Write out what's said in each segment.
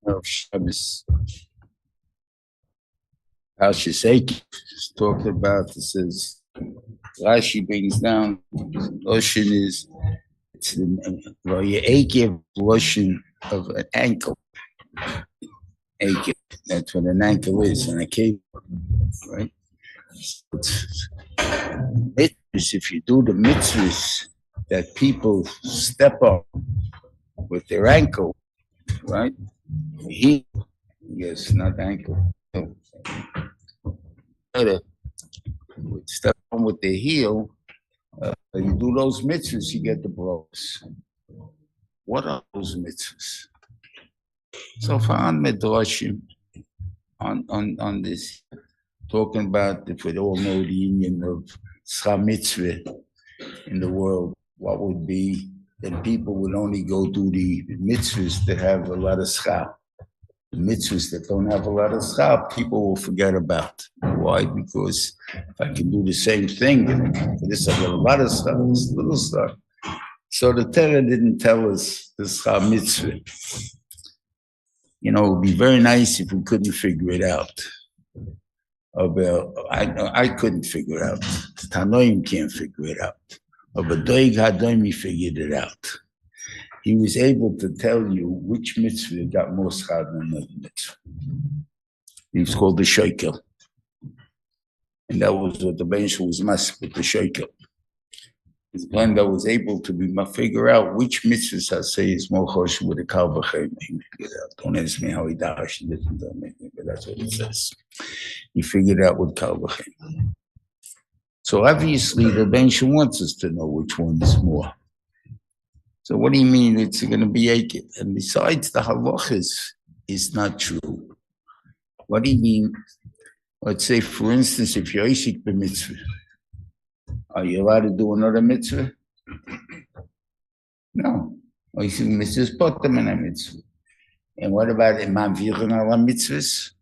of Shabbos. Parshas Eikev is talking about, it says, Rashi brings down, the lotion is, it's the Eikev lotion of an ankle. Eikev, that's what an ankle is, an Eikev, right? Mitzvahs, if you do the mitzvahs that people step on with their ankle, right? Heel, yes, not ankle. Step on with their heel, you do those mitzvahs, you get the blows. What are those mitzvahs? So far on Midrashim, on this, talking about, if we all know the union of schar mitzvah in the world, what would be that people would only go do the mitzvahs that have a lot of schar. The mitzvahs that don't have a lot of schar, people will forget about. Why? Because if I can do the same thing, and for this I got a lot of schar, this little schar. So the Torah didn't tell us the schar mitzvah. You know, it would be very nice if we couldn't figure it out. I couldn't figure it out. Tanoim can't figure it out. But Doig Hadoimi figured it out. He was able to tell you which mitzvah got more schar than another mitzvah. It's called the shekel. And that was what the bench was masked with, the shekel. It's one that was able to figure out which mitzvahs I say is more chosh with a kal v'chem. Don't ask me how he dashed it, but that's what it says. He figured out with kal v'chem. So obviously the bench wants us to know which one is more. So what do you mean it's going to be Eikev? And besides, the halachas is not true. What do you mean? Let's say, for instance, if you're Eisik b'mitzvah, are you allowed to do another mitzvah? No. Eisik mitzvah is potem in a mitzvah. And what about imam viren ala mitzvahs?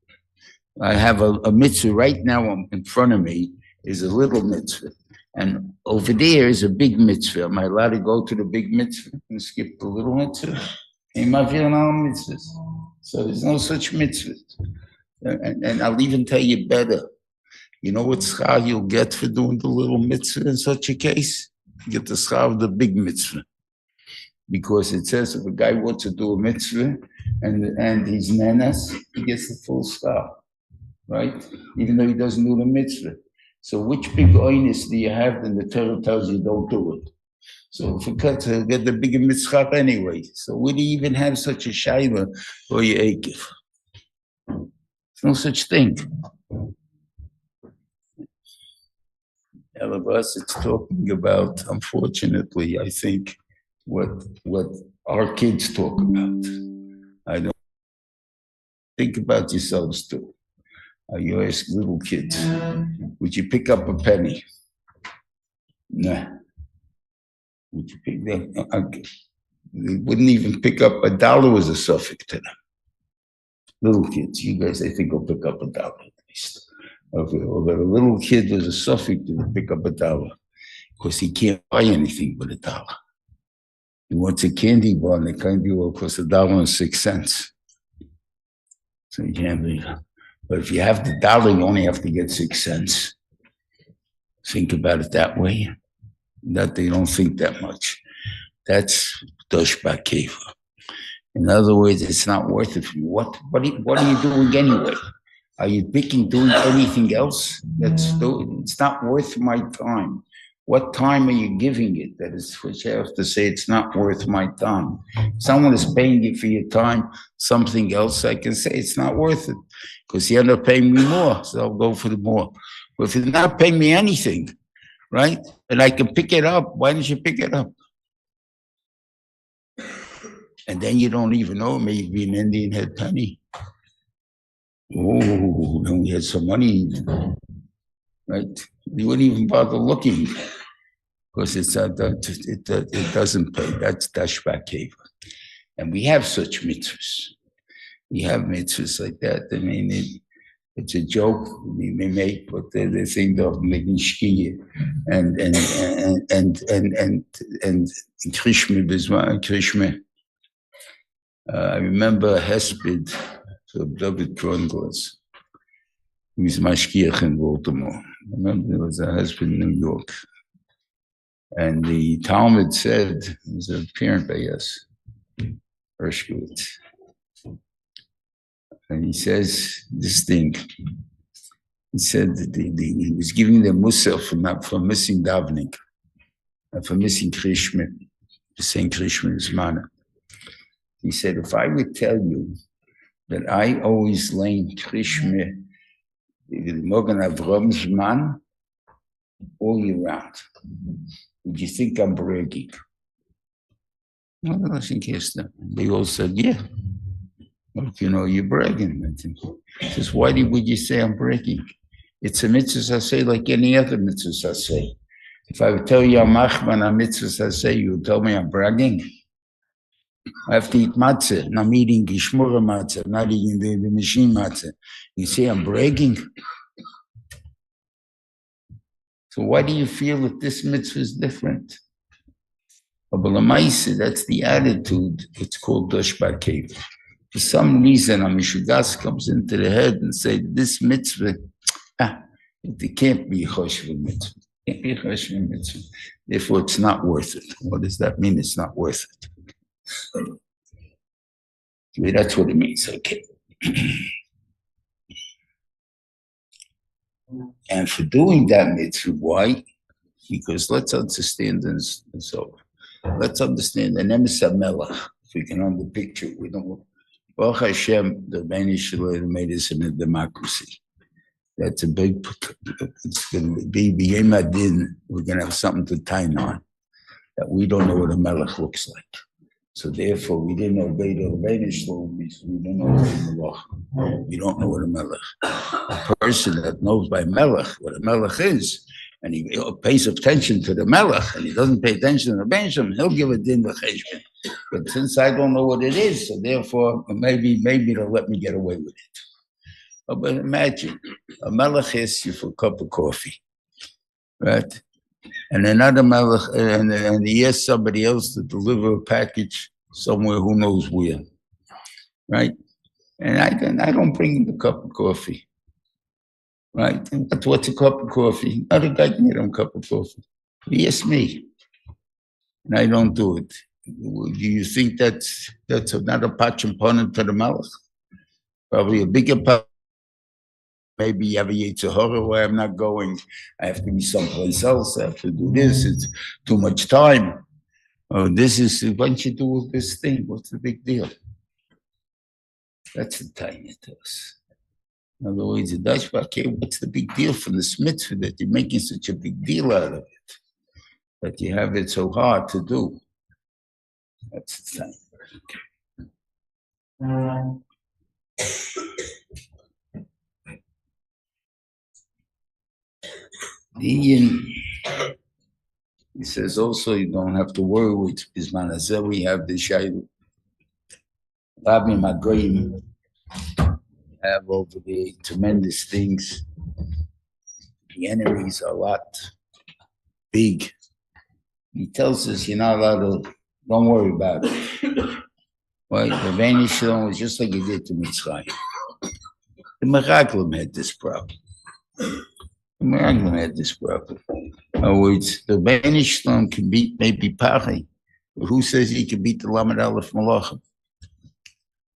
I have a mitzvah right now in front of me, is a little mitzvah. And over there is a big mitzvah. Am I allowed to go to the big mitzvah and skip the little mitzvah? So there's no such mitzvah. And I'll even tell you better. You know what schar you'll get for doing the little mitzvah in such a case? You get the schar of the big mitzvah. Because it says if a guy wants to do a mitzvah and he's nenas, he gets the full schar, right? Even though he doesn't do the mitzvah. So which big oinus do you have? Then the Torah tells you don't do it. So if you cut to get the bigger mitzvah anyway. So where do you even have such a shayla for your Eikev? There's no such thing. All of us, it's talking about, unfortunately, I think, what our kids talk about. I don't think about yourselves too. You ask little kids, would you pick up a penny? Nah. Would you pick that? They wouldn't even pick up $1 as a suffix to them. Little kids, you guys, I think will pick up $1 at least. If a little kid was a suffix to pick up $1, because he can't buy anything but $1. He wants a candy bar, and the candy bar costs $1.06. So you can't believe it. But if you have the dollar, you only have to get 6 cents. Think about it that way. That they don't think that much. That's doshba keva. In other words, it's not worth it for you. What are you doing anyway? Are you doing anything else? It's not worth my time. What time are you giving it? That is what you have to say. It's not worth my time. If someone is paying you for your time, something else, I can say it's not worth it because you end up paying me more, so I'll go for the more. But if you're not paying me anything, right, and I can pick it up, why don't you pick it up? And then you don't even know, maybe an Indian head penny. Oh, then we had some money even, right? You wouldn't even bother looking because it doesn't pay. That's dashba keva. And we have such mitzvahs. We have mitzvahs like that. I mean, it's a joke we make, but they think of making shkiya and krishma bizman krishma. I remember a hesped of David Kronglas. He was mashgiach in Baltimore. I remember there was a hesped in New York. And the Talmud said, it was a parent by us, Ershkowitz. And he says this thing. He said that he was giving them mussar for missing davening, and for missing Krishma, for saying Krishma is mana. He said, if I would tell you that I always learn Krishma, Morgan Avram's man, all year round, would you think I'm bragging? Well, I think yes. They all said, yeah. Well, you're bragging. He says, why would you say I'm bragging? It's a mitzvah say like any other mitzvah say. If I would tell you I'm machman a mitzvah say, you would tell me I'm bragging. I have to eat matzah, and I'm eating gishmura matzah, I'm not eating the machine matzah. You say I'm bragging? So why do you feel that this mitzvah is different? That's the attitude. It's called Dush Ba'Kev. For some reason, a mishugas comes into the head and say, this mitzvah, it can't be a choshev mitzvah. It can't be a choshev mitzvah. Therefore, it's not worth it. What does that mean? It's not worth it. That's what it means, okay. And for doing that mitzvah, why? Because let's understand this. So let's understand the Nemes HaMelech. If we can on the picture, we don't. Baruch Hashem, the Bnei Shlit made us in a democracy. That's a big. It's going to be B'yem Adin. We're going to have something to tie on that we don't know what a melech looks like. So therefore, we didn't obey the Bnei Shlit. We don't know what a melech. We don't know what a melech. A person that knows by melech what a melech is, and he pays attention to the melech, and he doesn't pay attention to the Bnei Shlit, he'll give a din v'cheshbon. But since I don't know what it is, so therefore, maybe they'll let me get away with it. But imagine, a melech asks you for a cup of coffee, right? And another melech, and he asks somebody else to deliver a package somewhere, who knows where, right? And I don't bring him the cup of coffee, right? And what's a cup of coffee? Another guy can get him a cup of coffee. He asks me, and I don't do it. Do you think that's not a pachimponent to the melech? Probably a bigger part. Maybe you have a Yitzhahara where I'm not going. I have to be someplace else. I have to do this. It's too much time. Oh, this is, why don't you do with this thing? What's the big deal? That's the time it is. In other words, what's the big deal for this mitzvah that you're making such a big deal out of it? That you have it so hard to do. That's the time. He says also you don't have to worry with Bisman Hazeh. We have the Shaylu. Rabbi Magoyim have over the tremendous things. The enemies are a lot big. He tells us you're not allowed to, don't worry about it. Right? The Bnei Shalom was just like he did to Mitzrayim. The Meraglim had this problem. The Meraglim had this problem. In other words, the Bnei Shalom can beat maybe Pari, but who says he can beat the Lamed Aleph Malachim?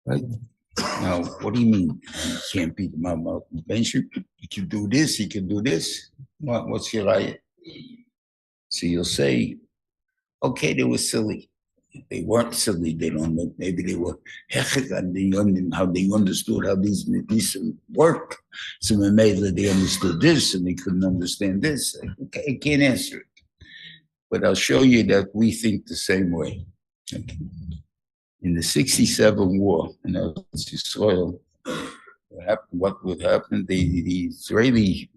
Right? Now, what do you mean? You can't beat the Bnei Shalom? You can do this, you can do this. What's your ayah? So you'll say, okay, they were silly. They weren't silly. They don't know. Maybe they were how they understood how these work. So maybe they understood this and they couldn't understand this. Okay, I can't answer it. But I'll show you that we think the same way. Okay. In the 67 war in Israel, what would happen? The Israeli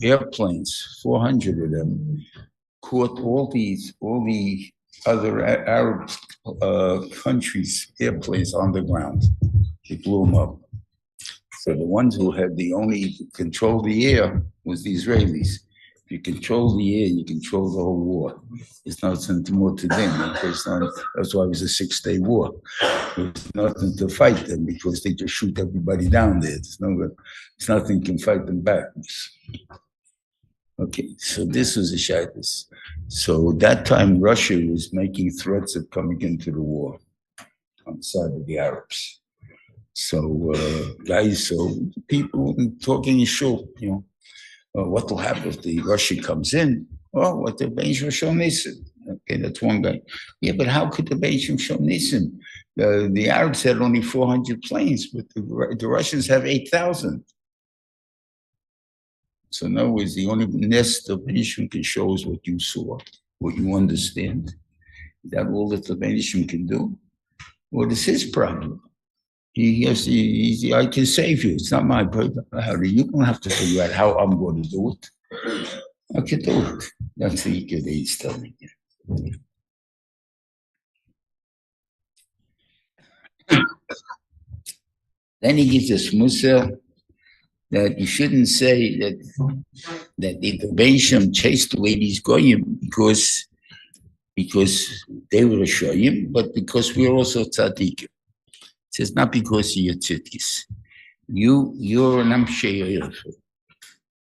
airplanes, 400 of them, caught all the other Arab countries' airplanes on the ground. They blew them up. So the ones who had the only control the air was the Israelis. If you control the air, you control the whole war. It's nothing more to them. That's why it was a 6-day war. There's nothing to fight them because they just shoot everybody down there. There's nothing can fight them back. Okay, so this was a shaytas. So that time Russia was making threats of coming into the war on the side of the Arabs. So people talking in shul, what will happen if the Russia comes in? Oh, what the Benjamin Shonisim. Okay, that's one guy. Yeah, but how could the Benjamin Shonisim? The Arabs had only 400 planes, but the Russians have 8,000. So in other words, the only nest of Benishim can show is what you saw, what you understand. Is that all that the Benishim can do? Well, it's his problem. I can save you. It's not my problem. You don't have to figure out how I'm going to do it. I can do it. That's the Eikev he's telling you. Then he gives us Musa that you shouldn't say that the Benishim chased away these goyim because they were a shoyim, but because we're also tzaddikim. It says not because of your tzidkis. You're an amkshay oirev.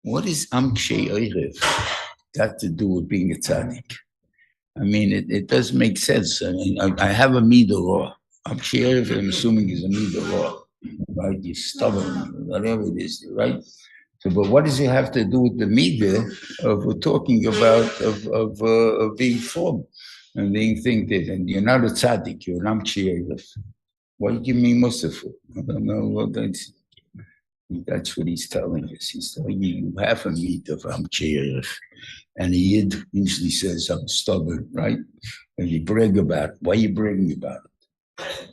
What is amkshay oirev got to do with being a tzaddik? I mean, it doesn't make sense. I mean, I have a midah law. Amkshay oirev, I'm assuming, is a midah law. Right, you're stubborn, whatever it is, right? So, but what does it have to do with the midah of we're talking about of being formed and being thinking? And you're not a tzaddik, you're an amkshay. Why you give me musa for? I don't know what that's what he's telling us. He's telling you have a midah of amkshay, and a yid usually says I'm stubborn, right? And you brag about it. Why are you bragging about it?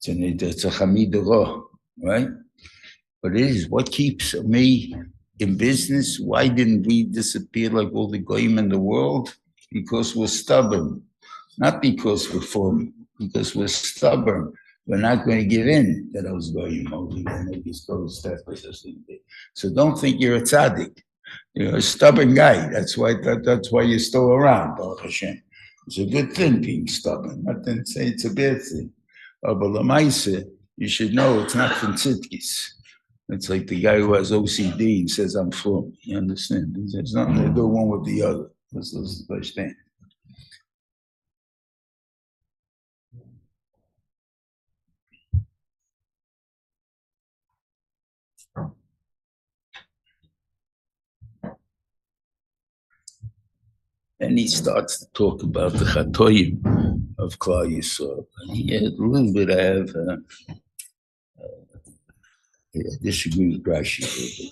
It's a chamidah, right? But it is what keeps me in business. Why didn't we disappear like all the goyim in the world? Because we're stubborn, not because we're firm. Because we're stubborn. We're not going to give in to those goyim over there. So don't think you're a tzaddik. You're a stubborn guy. That's why you're still around. Baruch Hashem. It's a good thing being stubborn. Not to say it's a bad thing. But Lamaisa, you should know it's not from tzidkis. It's like the guy who has OCD and says, I'm firm. You understand? There's nothing to do one with the other. This is the first thing. Then he starts to talk about the chatoyim of Klal Yisrael. And he had a little bit I disagree with Rashi.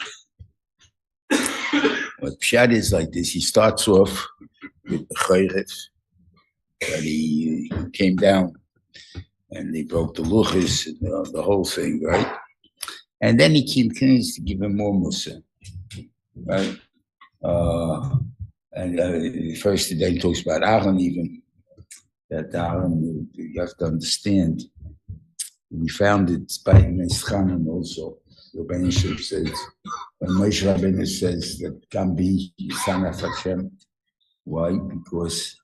But Pshat is like this. He starts off with the chayrev, that he came down and they broke the luchis, the whole thing, right? And then he continues to give him more musa, right? And first today he talks about Ahren even, that Ahren, you have to understand, we found it by Meschanan also. The Benishim says, when Moshe Rabbeinu says that can be son of Hashem. Why? Because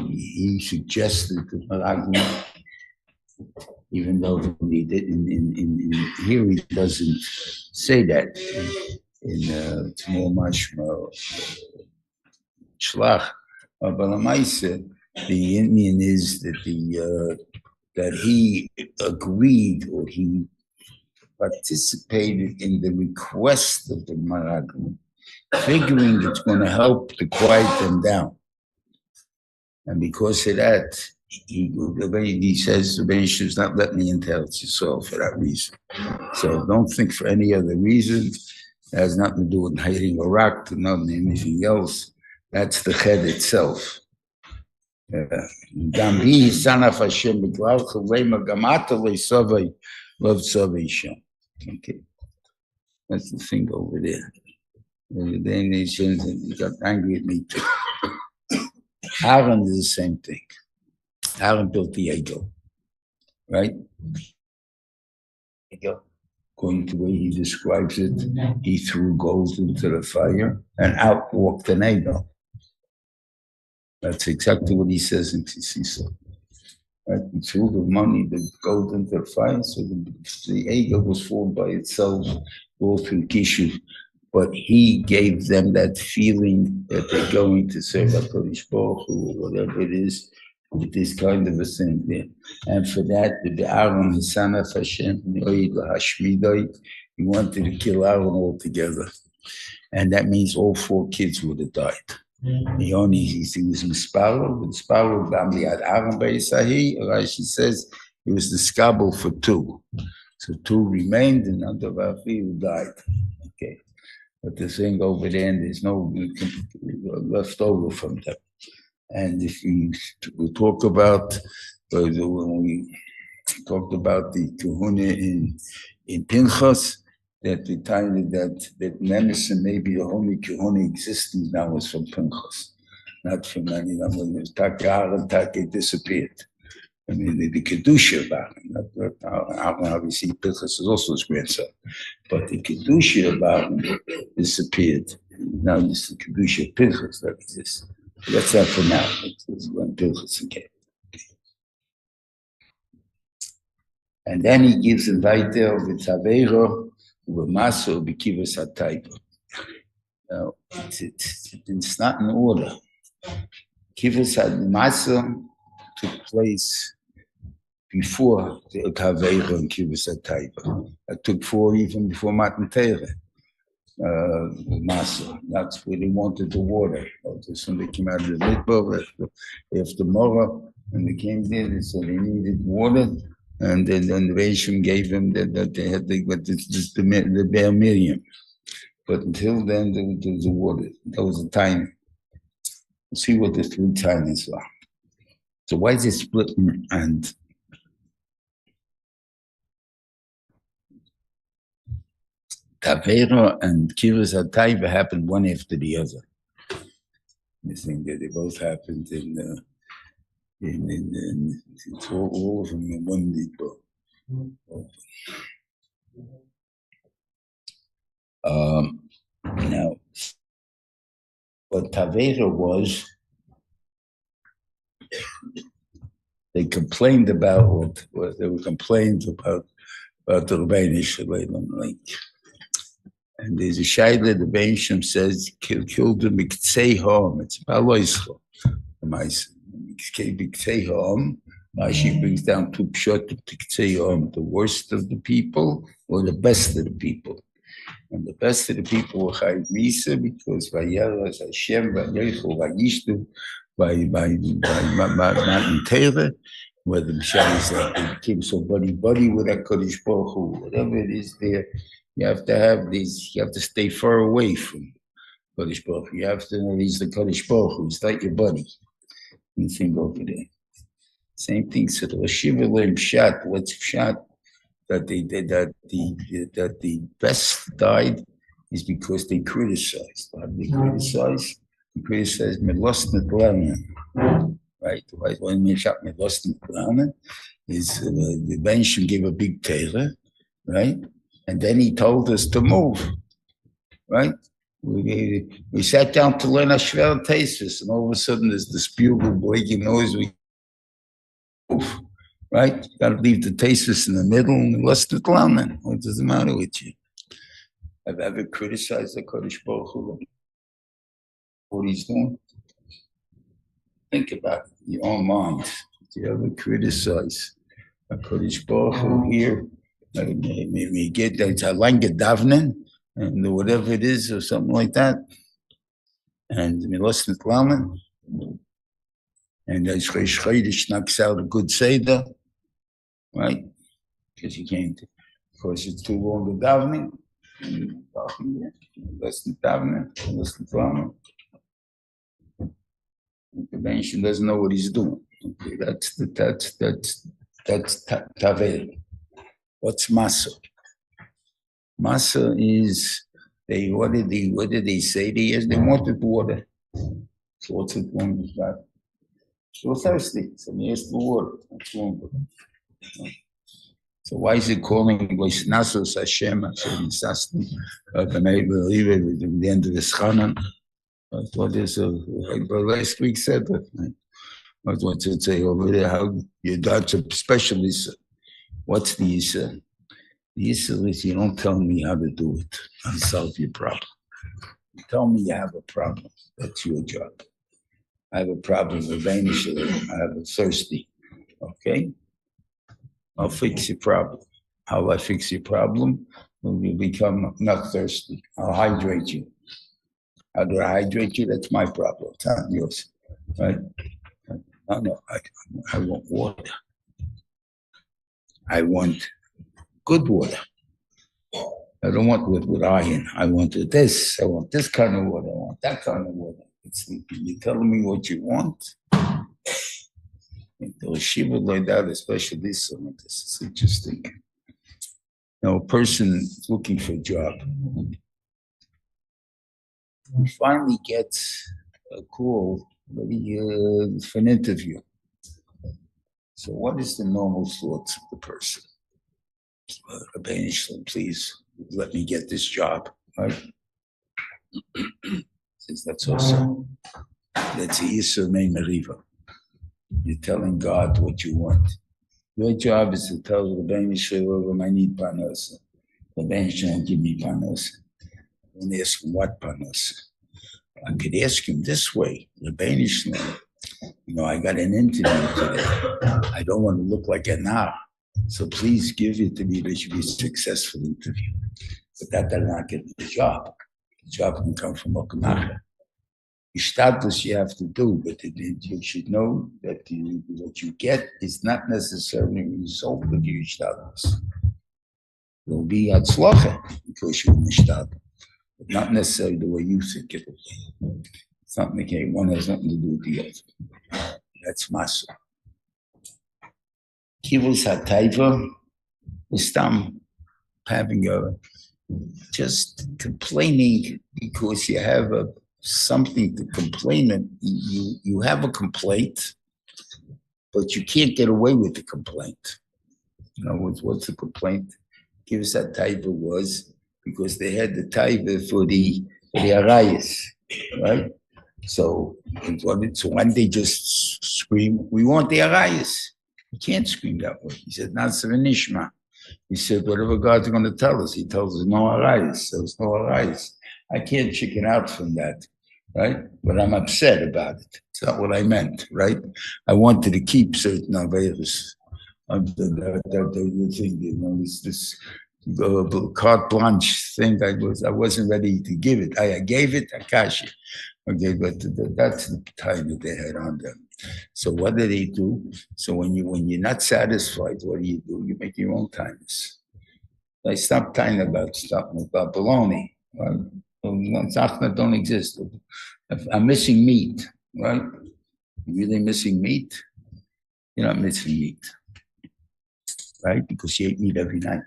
he suggested to Meraglim, even though he did in here he doesn't say that in Tmor Mashma Shlach. But the Indian is that that he agreed or he participated in the request of the Meraglim, figuring it's going to help to quiet them down. And because of that, he says the Benishim's not letting me into Eretz Yisrael for that reason. So don't think for any other reason. It has nothing to do with hiding a rock, not anything else. That's the head itself. Okay. That's the thing over there. The nations got angry at me too. Aaron is the same thing. Aaron built the Eikev, right? Eikev, according to the way he describes it, he threw gold into the fire and out walked an eagle. That's exactly what he says in Tisisa. Right? He threw the money, the gold into the fire, so the eagle was formed by itself all through Kishuv. But he gave them that feeling that they're going to serve HaKadosh Baruch Hu or whatever it is, with this kind of a thing there. And for that, the Aaron, the son of Hashem, he wanted to kill Aaron altogether. And that means all 4 kids would have died. He was Misparo, Gamli had Aaron Beisahi, Rashi says he was the skabel for 2. So 2 remained and under Vafi who died. Okay. But the thing over there, there's no left over from them. And if we talk about, when we talked about the kahuna in Pinchas, that the time that Menachem, maybe the only kahuna existing now is from Pinchas, not from any of them. Taka disappeared. I mean, the Kedusha of Aaron, obviously, Pinchas is also his grandson, but the Kedusha of Aaron disappeared. Now it's the Kedusha of Pinchas that exists. That's that for now. It's when Pinchas again. And then he gives him weiter with Taveiro, with Maso, Bikivas HaTaiba. Now, it's not in order. Kivas HaMaso took place before the Taveiro and Kivas HaTaiba. That took even before Matan Torah. Masa. That's where they wanted the water. So when they came out of the Midbar after Mora, and they came there, they said they needed water, and then the Rishon gave them that they had the Bear Miriam. But until then, there was the water. That was the time. We'll see what the 3 timings are. So why is it split and Tavera and Kivas HaTaiva happened one after the other. I think that they both happened in all of them in one book. Now, what Tavera was, they complained about what they were complained about the Rebbeinu Shalom, like. And there's a shaila, the Beisham says, killed him b'ktzei ha'am. It's baloischo. B'ktzei ha'am. Rashi brings down 2 pshot of b'ktzei ha'am, the worst of the people or the best of the people. And the best of the people were Chayiv Misa because Vayeras Hashem, Vayechu, Vayishtu, by Matan Torah, where the Mishal is like they became so buddy with HaKadosh Baruch Hu, whatever it is there. You have to have these, you have to stay far away from Kodesh Baruch Hu. You have to know he's the Kodesh Baruch Hu. He's like your buddy. Anything over there. Same thing. So the Shiva learned Pshat. What's Pshat? That they did that the best died is because they criticized. How did they criticize? They criticized Melosnet Lana. Right? When we shot Melosnet Lana is the Benshim gave a big Torah, right? And then he told us to move, right? We sat down to learn Ashvel Tesis, and all of a sudden there's this bugle breaking noise. We move, right? You got to leave the Tesis in the middle and let's do Tlamen. What does the matter with you? Have you ever criticized the Kodesh Baruch Hu? What he's doing? Think about it in your own mind. Do you ever criticize the Kodesh Baruch Hu here? Maybe get a lange davnen and whatever it is or something like that, and we listen to Laman, and as Chodesh knocks out a good seder, right? Because you can't, because it's too long a davening. Listen to davening, listen to Laman. The Benshim doesn't know what he's doing. Okay, that's Tavel. What's Masa? Masa is what did they say? They wanted water. So what's it wrong with that? So thirsty. So they asked for water. That's wrong with it. So why is it calling Nasos Hashem? Hashem Sasni, the end of the Schanan? What is last week said that? What's it say over there? How your dad's a specialist. What's the Yisr? The Yisr is you don't tell me how to do it. I'll solve your problem. You tell me you have a problem. That's your job. I have a problem with Danish. I have a thirsty. Okay? I'll fix your problem. How will I fix your problem? When you become not thirsty. I'll hydrate you. How do I hydrate you? That's my problem. It's not yours. Right? No, I want water. I want good water. I don't want with iron. I want this. I want this kind of water. I want that kind of water. You're telling me what you want? The Shiva like that, especially this is interesting. Now, a person is looking for a job. He finally gets a call for an interview. So what is the normal thoughts of the person? Please let me get this job, right? Says that's also, that's a Yisur Mei Meriva. You're telling God what you want. Your job is to tell the Rebbeinu Shalom, I need panos. The Rebbeinu Shalom, give me panos. I don't ask him what panos. I could ask him this way, Rebbeinu Shalom, I got an interview today. I don't want to look like a nar. So please give it to me that should be a successful interview. But that does not get the job. The job can come from Okamacha. Ishtadlus you have to do, but you should know that what you get is not necessarily a result of your Ishtadlus. It will be Hatzlacha because you're Ishtadlus, but not necessarily the way you think it will be. Something okay, one has nothing to do with the other. That's Masa. Kivus HaTaiva is having just complaining because you have something to complain of. You have a complaint, but you can't get away with the complaint. What's the complaint? Kivus HaTaiva was because they had the taiva for the arayas, right? So when they just scream, we want the arayas. You can't scream that way. He said, not Nishma. He said, whatever God's going to tell us, he tells us no arayas. There's no arayas. I can't chicken out from that, right? But I'm upset about it. It's not what I meant, right? I wanted to keep certain aveiros. The thing, this carte blanche thing. I wasn't ready to give it. I gave it Akashi. Okay, but that's the time that they had on them. So what do they do? So when you're not satisfied, what do? You make your own timers. I stopped time about baloney. Right? Don't exist. I'm missing meat, right? You're really missing meat? You're not missing meat, right? Because you ate meat every night.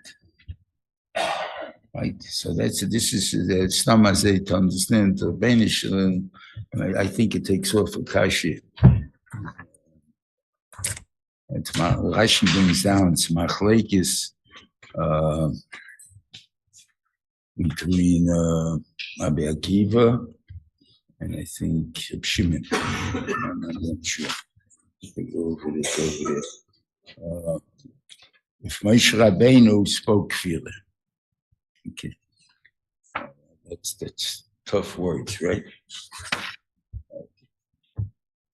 Right, so this is the stamazay to understand the Benish. I think it takes off a kashi. Rashi brings down it's machlekes between Rabbi Akiva and I think Shimon. I'm not sure. They go over this over there. If Moshe Rabbeinu spoke Kfirah. Okay, that's tough words, right?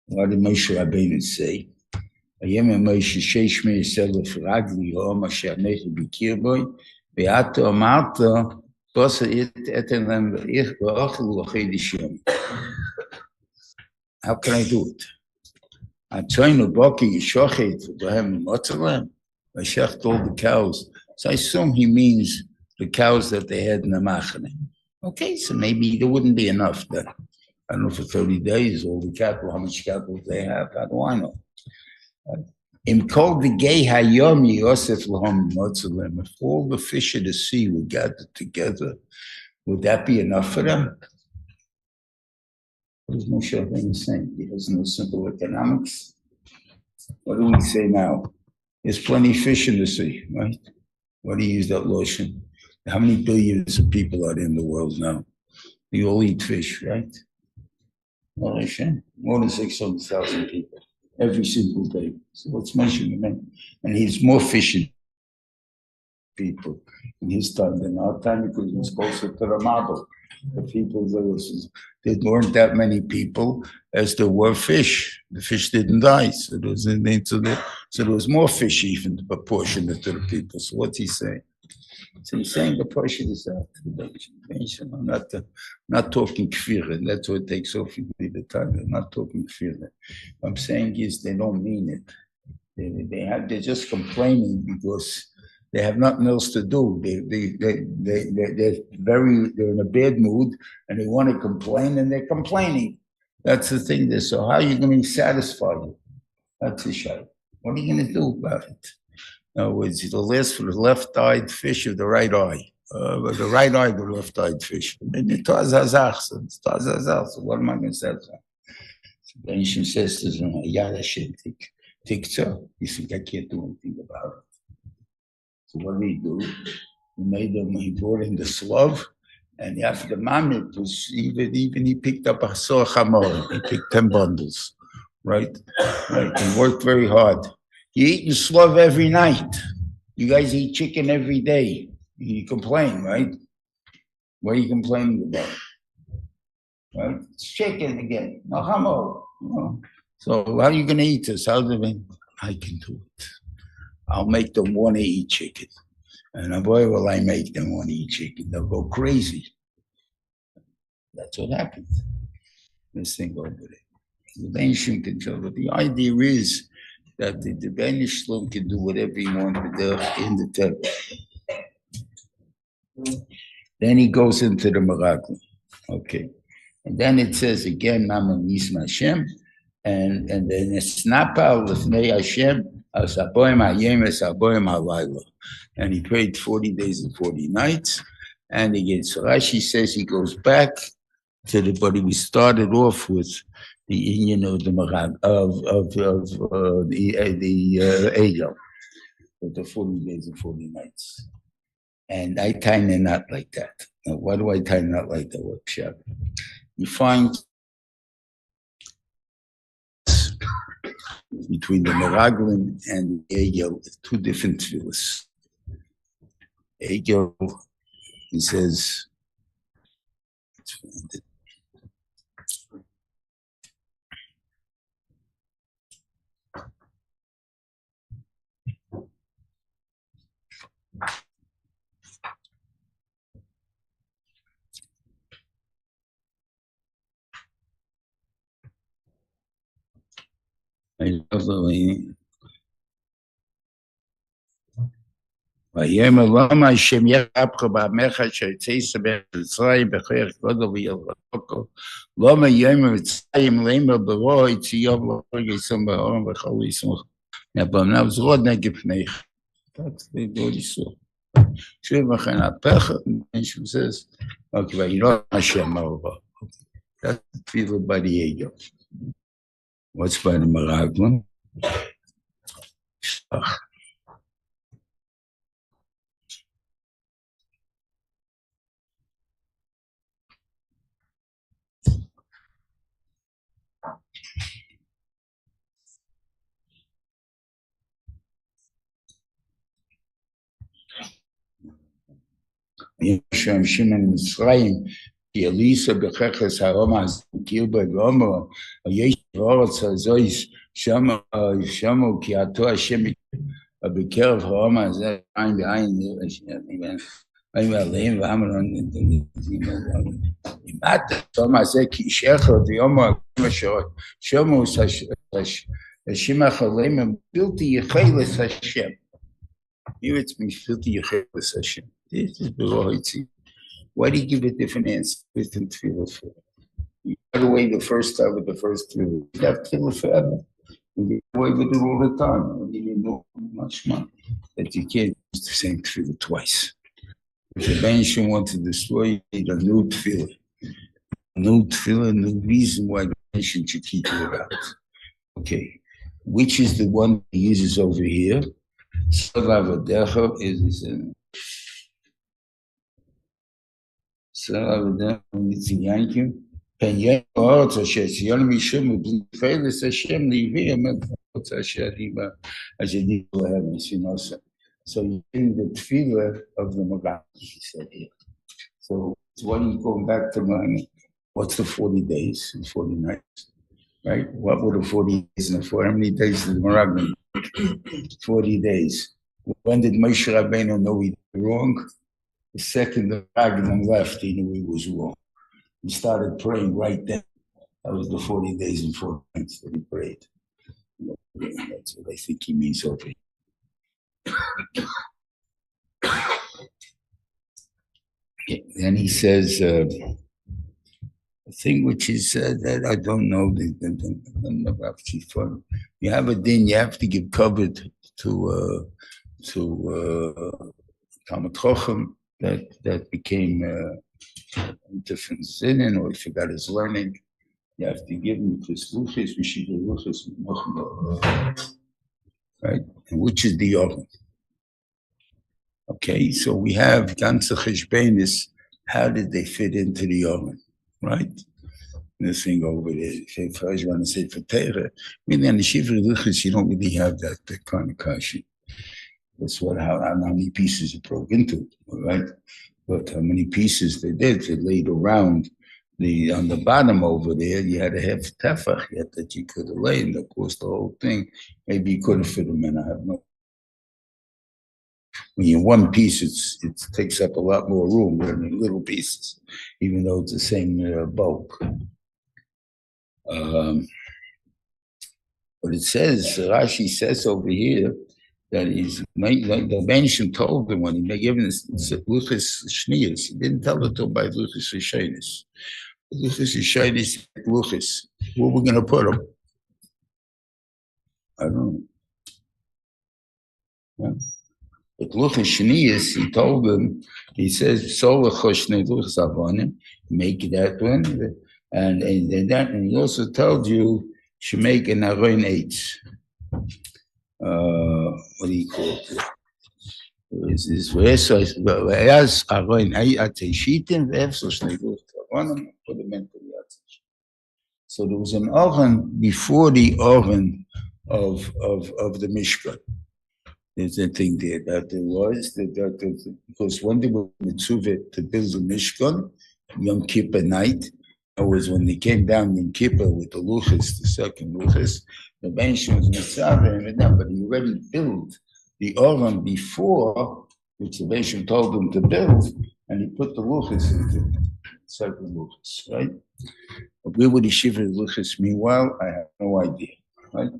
What did Moshe Rabbeinu say? Ayem Moshe sheish me yisrael fragli ha'om asher nechi bikir boy ve'ato amarta basa eten lem ve'ich v'achlu l'chedesh yom. How can I do it? Atzoinu boki yishochet v'hem motzalem. V'shech told the cows. So I assume he means the cows that they had in the machane. Okay, so maybe there wouldn't be enough then. I don't know for 30 days, all the cattle, how much cattle they have, how do I know? Im kol the gay hayom Yosef lahom motzalem. If all the fish of the sea were gathered together, would that be enough for them? What is Moshe Rabbeinu saying? He has no simple economics. What do we say now? There's plenty of fish in the sea, right? Why do you use that lotion? How many billions of people are there in the world now? You all eat fish, right? More than 600,000 people every single day. So let's mention him. And he's more fishing people in his time than our time because he was closer to the model. The people, there weren't that many people as there were fish. The fish didn't die, so there was more fish even proportionate to the people. So what's he saying? So he's saying the portion is out. I'm not talking kfirah. That's what takes off the time. I'm not talking kfirah. What I'm saying is they don't mean it. They're just complaining because they have nothing else to do. They're in a bad mood and they want to complain and they're complaining. That's the thing there. So how are you going to satisfy you? That's the shayla. What are you going to do about it? In other words, the list for the left-eyed fish of the right eye. The right eye, the left-eyed fish. So what am I going to say? So the ancient says to them, Yad Hashem, Tiktzah. You think I can't do anything about it? So what did he do? He brought in the slav, and after the mamit was even he picked up a soa chamor. He picked 10 bundles, right? He worked very hard. You eat slav every night. You guys eat chicken every day. You complain, right? What are you complaining about? Right? It's chicken again. No chamor. No. So how are you going to eat this? I can do it. I'll make them want to eat chicken. And boy, will I make them want to eat chicken. They'll go crazy. That's what happens. This thing over there. The ancient can tell, but the idea is that the Danish Shalom can do whatever he wants in the temple. Then he goes into the Meraglim. Okay. And then it says again, Naman Yisma Hashem. And then it's Snapal Lefnei Hashem. And he prayed 40 days and 40 nights. And again, so Rashi says he goes back to the body we started off with, the union of the Marag the Eikev, with the 40 days and 40 nights. And I tie a knot like that. Now, why do I tie a knot like that? What pshat? You find between the Meraglim and the Eikev, two different tefillos. Eikev, he says, ויאמר למה השם ירבך בעמך אשר יצאת במצרים בכוח גדול וירבך למה יאמר מצרים לאמר ברוע יציאו ולרגע ישום בארון וכל ישמח מהבמנה וזרוע נגד פניך. That's the good issue. שוב לכן הפחד, מישהו says, okay, וירא השם הרבה. That's the tefillah by the Eikev. What's by the Meraglim? Yom Shimon Mitzrayim, כי אליסה בככס הרומז, מכיר בגומר, יש בארץ הזויס, שמו כי עתו השם בקרב הרומז, זה עין בעין, עין ועליהם ואמרון, אם אתה שמה זה כי שכר ויאמר שמו השם החולים הם בלתי יחלס השם. Here it's בלתי יחלס השם. This is below it. Why do you give a different answer? Different tefillah for it? You got away the first time with the first tefillah. You have tefillah forever. You get away with it all the time. You didn't know much money that you can't use the same tefillah twice. If the Beniman wants to destroy you, you need a new tefillah. New tefillah, new reason why the Beniman should keep you around. Okay. Which is the one he uses over here? Salavadecha is Salavadecha is Yankim. Penyen Oretz Asher Tzion Mishum B'Nefelis Hashem Leviim Oretz Asher Diba Asher Diba Lehem Mishinosa. So you think the tefillah of the Magan, he said here. So why are you going back to my, what's the 40 days and 40 nights, right? What were the 40 days and the 40? How many days did the Magan? 40 days. When did Moshe Rabbeinu know he did wrong? The second the Magan left, he knew he was wrong. He started praying right then. That was the 40 days and 40 nights that he prayed. That's what I think he means over here. Then he says a thing which is that I don't know. You have a din, you have to give cover to Talmud Chacham that became different sin, or if he got his learning, you have to give him because luchis, we should do luchis, right? And which is the Eikev. Okay, so we have ganze cheshbenis. How did they fit into the Eikev, right? This thing over there. If I want to say for Torah, I mean, in the Shivri Luchis, you don't really have that kind of kashi. That's how many pieces it broke into, right? But how many pieces they did, they laid around on the bottom over there. You had a half tefach yet that you could have laid, and of course the whole thing. Maybe you could have fit them in. I have no. When you're one piece, it takes up a lot more room than in little pieces, even though it's the same bulk. But it says, Rashi says over here that the Benishim told him when he gave him this luchis shnius, he didn't tell it to him by luchis rishonis. Luchis rishonis, luchis. Where we're going to put them? I don't know. Yeah. But luchis shnius, he told him, he says, so make that one. And he also told you to make an Aron 8. What do you call it? Is this as Aron 8 so there was an Aron before the Aron of the Mishkan. There's a thing there that there was that because when they were mitzvah to build the Mishkan, Yom Kippur night. It was when they came down in Kippur with the luchis, the second luchis, the Benishim was mitzvah and that, but he already built the Aron before, which the Benishim told him to build, and he put the luchis into the second luchis, right? But where would he shiver the luchis? Meanwhile, I have no idea, right?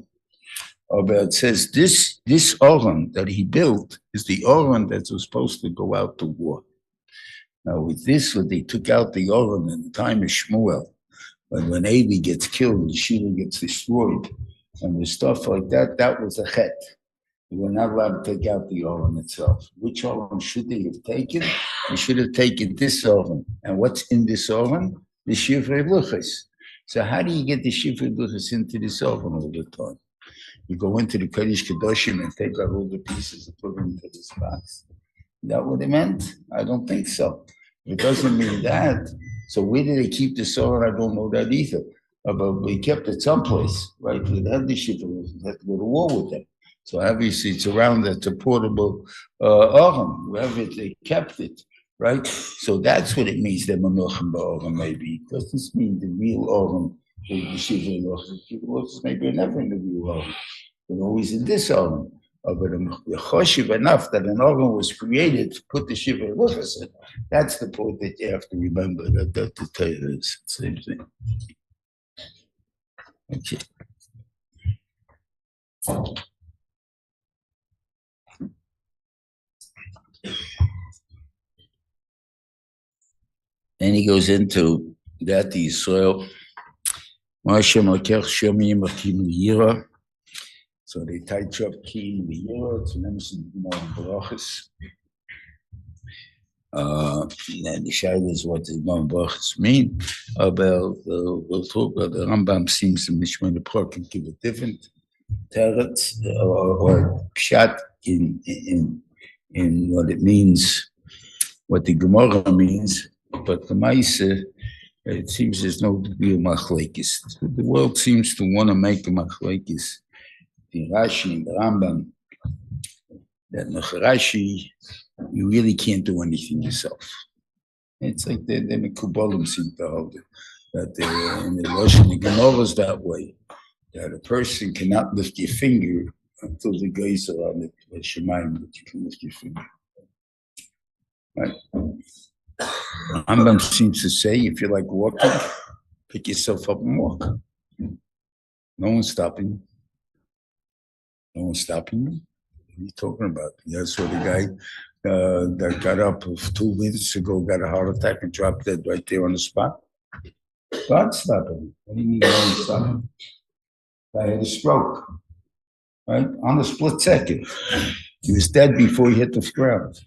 But it says this Aron that he built is the Aron that was supposed to go out to war. Now, with this, when they took out the Aron in the time of Shmuel, when Evi gets killed and Shiur gets destroyed, and the stuff like that, that was a chet. They were not allowed to take out the Aron itself. Which Aron should they have taken? They should have taken this Aron. And what's in this Aron? The Shivrei Luchos. So how do you get the Shivrei Luchos into this Aron all the time? You go into the kiddushim and take out all the pieces and put them into this box. Is that what it meant? I don't think so. It doesn't mean that. So where did they keep the sword? I don't know that either. But we kept it someplace, right? We had the shit, we had to go to war with them. So obviously it's around that's a portable Aron. Wherever they kept it, right? So that's what it means, the Menuchim Ba'Aron maybe. It doesn't mean the real Aron, the Shiva Lochim. Maybe never in the real Aron. But always in this Aron. But the choshev enough that an Aron was created to put the Shiva Luchos in. That's the point that you have to remember that the Torah is the same thing. Okay. Then he goes into that the Yisrael. So they tied up key in the Euro to mention brachas. And the shadow is what the brachas mean. We'll talk about the Rambam seems to Mishmon the Pro can give a different teretz or pshat in what it means, what the Gemara means, but the Maisa, it seems there's no real machlekes. The world seems to want to make a machlekes. The Rashi and the Rambam, that Rashi, you really can't do anything yourself. It's like the Mekubalim seem to hold it, that in the Russian, the Gemara is that way, that a person cannot lift your finger until the guys are on it, the Shemaim, that you can lift your finger. Right? Rambam seems to say, if you like walking, pick yourself up and walk. No one's stopping you. No one's stopping you. What are you talking about? Yeah, so the guy that got up 2 minutes ago, got a heart attack and dropped dead right there on the spot. God's stopping him. What do you mean no one's stopping him? Guy had a stroke, right? On a split second. He was dead before he hit the ground.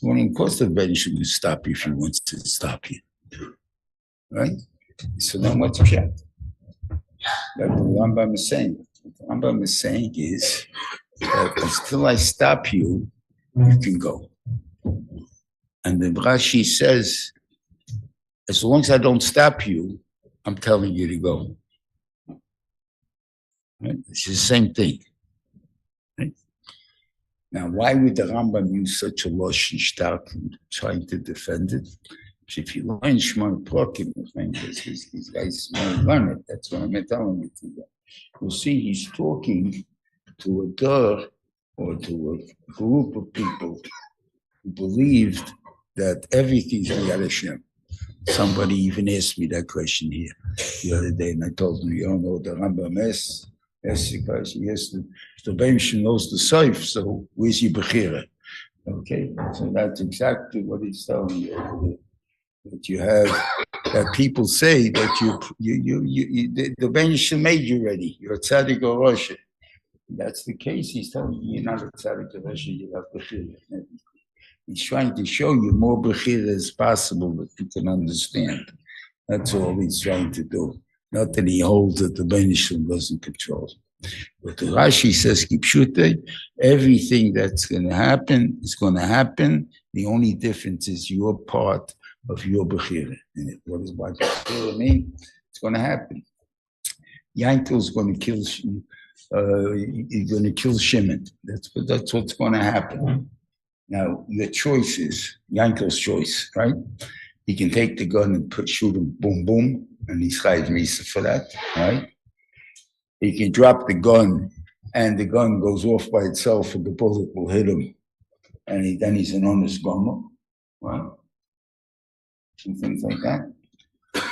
Well, of course, the bench should stop you if he wants to stop you, right? So then what's check? That the Rambam is saying. What the Rambam is saying is that until I stop you, you can go. And the Rashi says, as long as I don't stop you, I'm telling you to go. Right? It's the same thing. Right? Now, why would the Rambam use such a lashon stark trying to defend it? If you learn Shemar Prokim, these guys learn it. That's what I'm telling you to you. You'll see he's talking to a door or to a group of people who believed that everything's Yad Hashem. Somebody even asked me that question here the other day, and I told him, you don't know what the Rambam is? Yes, because yes, the Bench knows the Seif, so where's your Bechira? Okay, so that's exactly what he's telling you. That you have, that people say that the Bench made you ready. You're a tzaddik or Rosh. That's the case. He's telling you you're not a tzaddik or Rosh, you have Bechira. He's trying to show you more Bechira as possible that you can understand. That's all he's trying to do. Not that he holds that the Bench doesn't control. But the Rashi says, Kipshute, everything that's going to happen is going to happen. The only difference is your part of your Bechira in it. What does Bechira mean? It's going to happen. Yankel's going to kill you're going to kill Shimon. That's what's going to happen. Now, your choice is Yankel's choice, right? He can take the gun and shoot him, boom, boom, and he's chayiv misa for that, right? He can drop the gun, and the gun goes off by itself, and the bullet will hit him, and then he's an honest gomer, right? And things like that,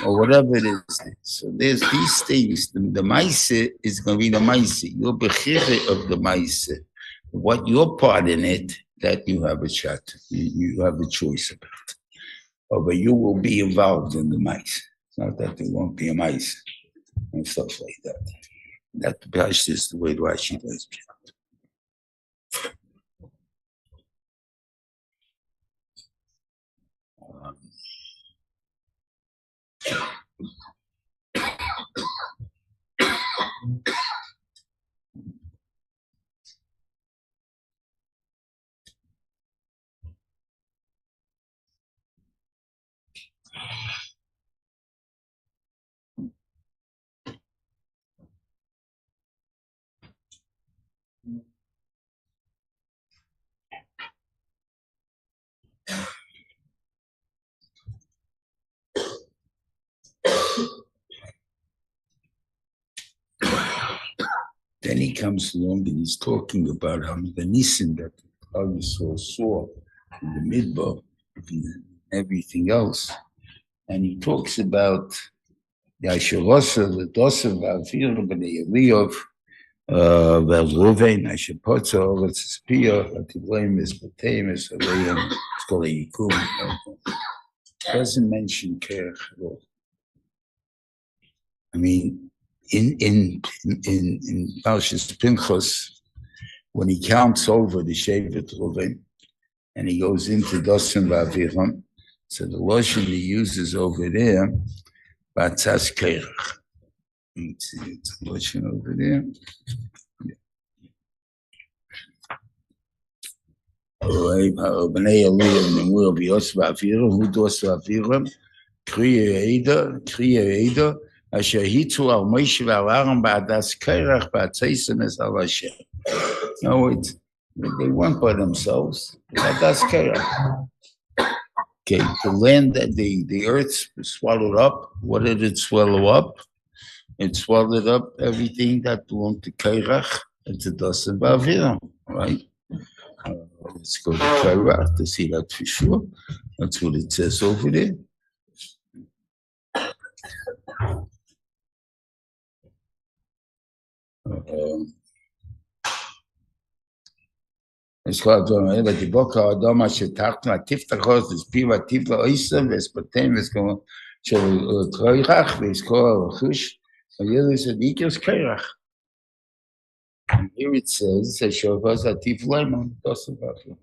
or whatever it is. So there's these things. The ma'aseh is going to be the ma'aseh. Your bechira of the ma'aseh, what your part in it, that you have a shot, you have a choice about. Oh, but you will be involved in the ma'aseh. It's not that there won't be a ma'aseh and stuff like that. That Parshas is the way Rashi does it. Then he comes along and he's talking about how the Nisim that you saw in the Midbar and everything else. And he talks about the Asherosa, the Dosav, Afir, B'nei Eliyav, Reuven, Ashepotza, Letzpia, Atiblem, Espotem, Esaleim, Skolayikum. Doesn't mention Kerech at all. I mean, in Parshas Pinchas, when he counts over the Shevet Reuven, and he goes into Dosim V'Aviram, so the lashon he uses over there, Batzas Kerech. It's a lashon over there. בני אלוהים נאמרו ביוס ואפירם, הוא דוס ואפירם, קריאי עדה, אשר היצו על מוישה ועל אהרן בעדס קרח בעצייסמס על השם. No, they weren't by themselves. That's Kerach. Okay, the land, the earth swallowed up. What did it swallow up? It swallowed up everything that belonged to Kerach and to Dasan Ba'aviram, right? Let's go to Kerach to see that for sure. That's what it says over there. Es kommt so, weil die Bocker Adam שתחת תפתחוס לספיב עטיף לאויסם וספתם וסכום של קרח ויסקור חוש וילוס הדיקוס קרח. And here it says ששובס עטיף להם doesn't go.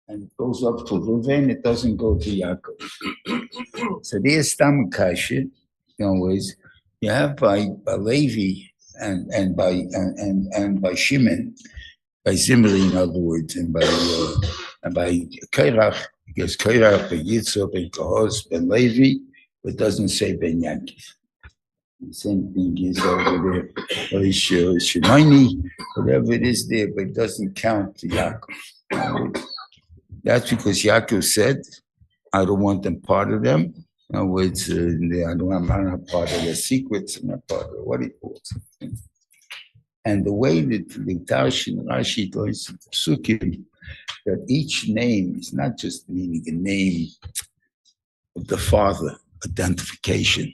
And it goes up to Reuven, it doesn't go to Yaakov. So there's Stam Kasha, in other words, you have by Levi and by Shimon, by Zimri, in other words, and by Kairach, because Kairach, by Yitzhak, by Kahos, by Levi, but doesn't say Ben Yaakov. The same thing is over there, or Shemaini, whatever it is there, but it doesn't count to Yaakov. That's because Yaakov said, I don't want them part of them. In other words, I'm not part of their secrets, I'm not part of what he calls it. And the way that the Tarsh and Rashi goes to Psukim, that each name is not just meaning a name of the father, identification.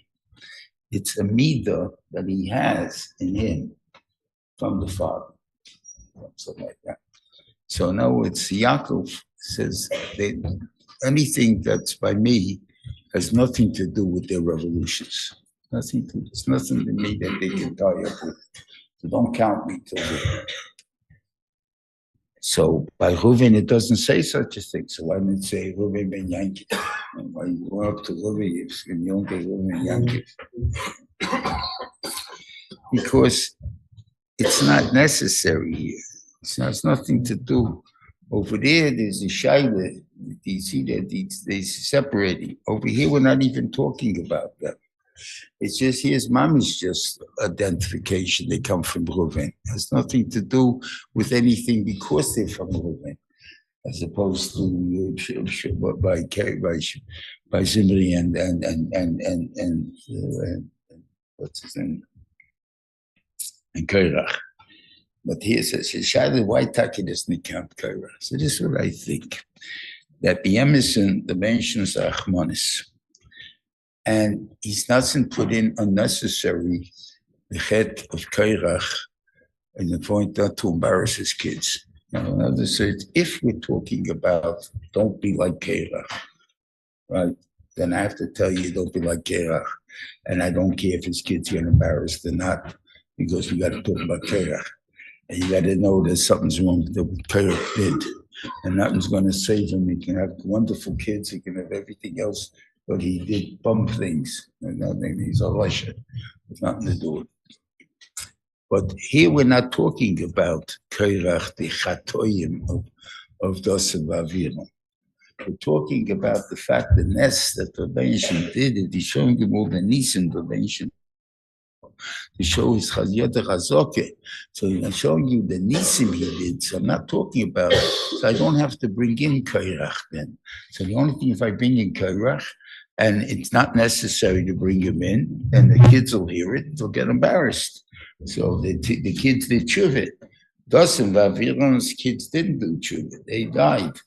It's a midah that he has in him from the father, something like that. So now it's Yaakov says that anything that's by me has nothing to do with their revolutions. It's nothing to me that they can tie up with. So don't count me till then. So by Reuven, it doesn't say such a thing. So why didn't it say Reuven ben Yankee? And why you go up to Reuven and you don't get Reuven Yankee? Because it's not necessary here. It's nothing to do. Over there, there's a shaila. You see that they're separating. Over here, we're not even talking about that. It's just here's mommy's just identification. They come from Reuven. It has nothing to do with anything because they're from Reuven, as opposed to by Zimri and what's his name? And Kairach. But here it says, Shadley, why Taki doesn't count Kairach? So this is what I think. That the Emerson, the mentions are Achmanis. And he doesn't put in unnecessary the chet of Kairach and the point not to embarrass his kids. Now, in other words, if we're talking about don't be like Kairach, right? Then I have to tell you don't be like Kairach. And I don't care if his kids get embarrassed or not, because we got to talk about Kairach. And you got to know that something's wrong with what Kairach did. And nothing's going to save him. He can have wonderful kids. He can have everything else. But he did bum things. He's a Russia. It's nothing to do with it. But here we're not talking about Kairach, the Chatoyim of Dasan Ba'aviram. We're talking about the fact the nest that the Benshon did, the showing him all the Nisim, the Benshon, to show his Chaziyot Chazoke. So I'm showing you the Nisim he did. So I'm not talking about, so I don't have to bring in Kairach then. So the only thing, if I bring in Kairach, and it's not necessary to bring him in, and the kids will hear it, they'll get embarrassed. So the kids did tshuva. Dasan Ba'aviram's kids didn't do tshuva. They died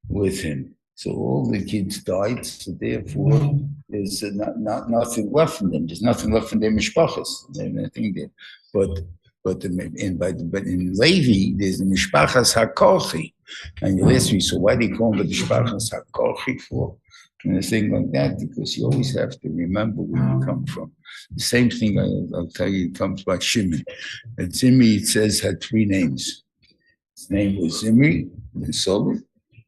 with him. So all the kids died, so therefore there's nothing left from them. There's nothing left from their mishpachas. But in Levi, there's the mishpachas hakochi. And you ask me, so why do you call them the mishpachas hakochi for? And a thing like that, because you always have to remember where you come from. The same thing I'll tell you, it comes by Shimon. At Zimri, it says, had three names. His name was Zimri, ben Sober.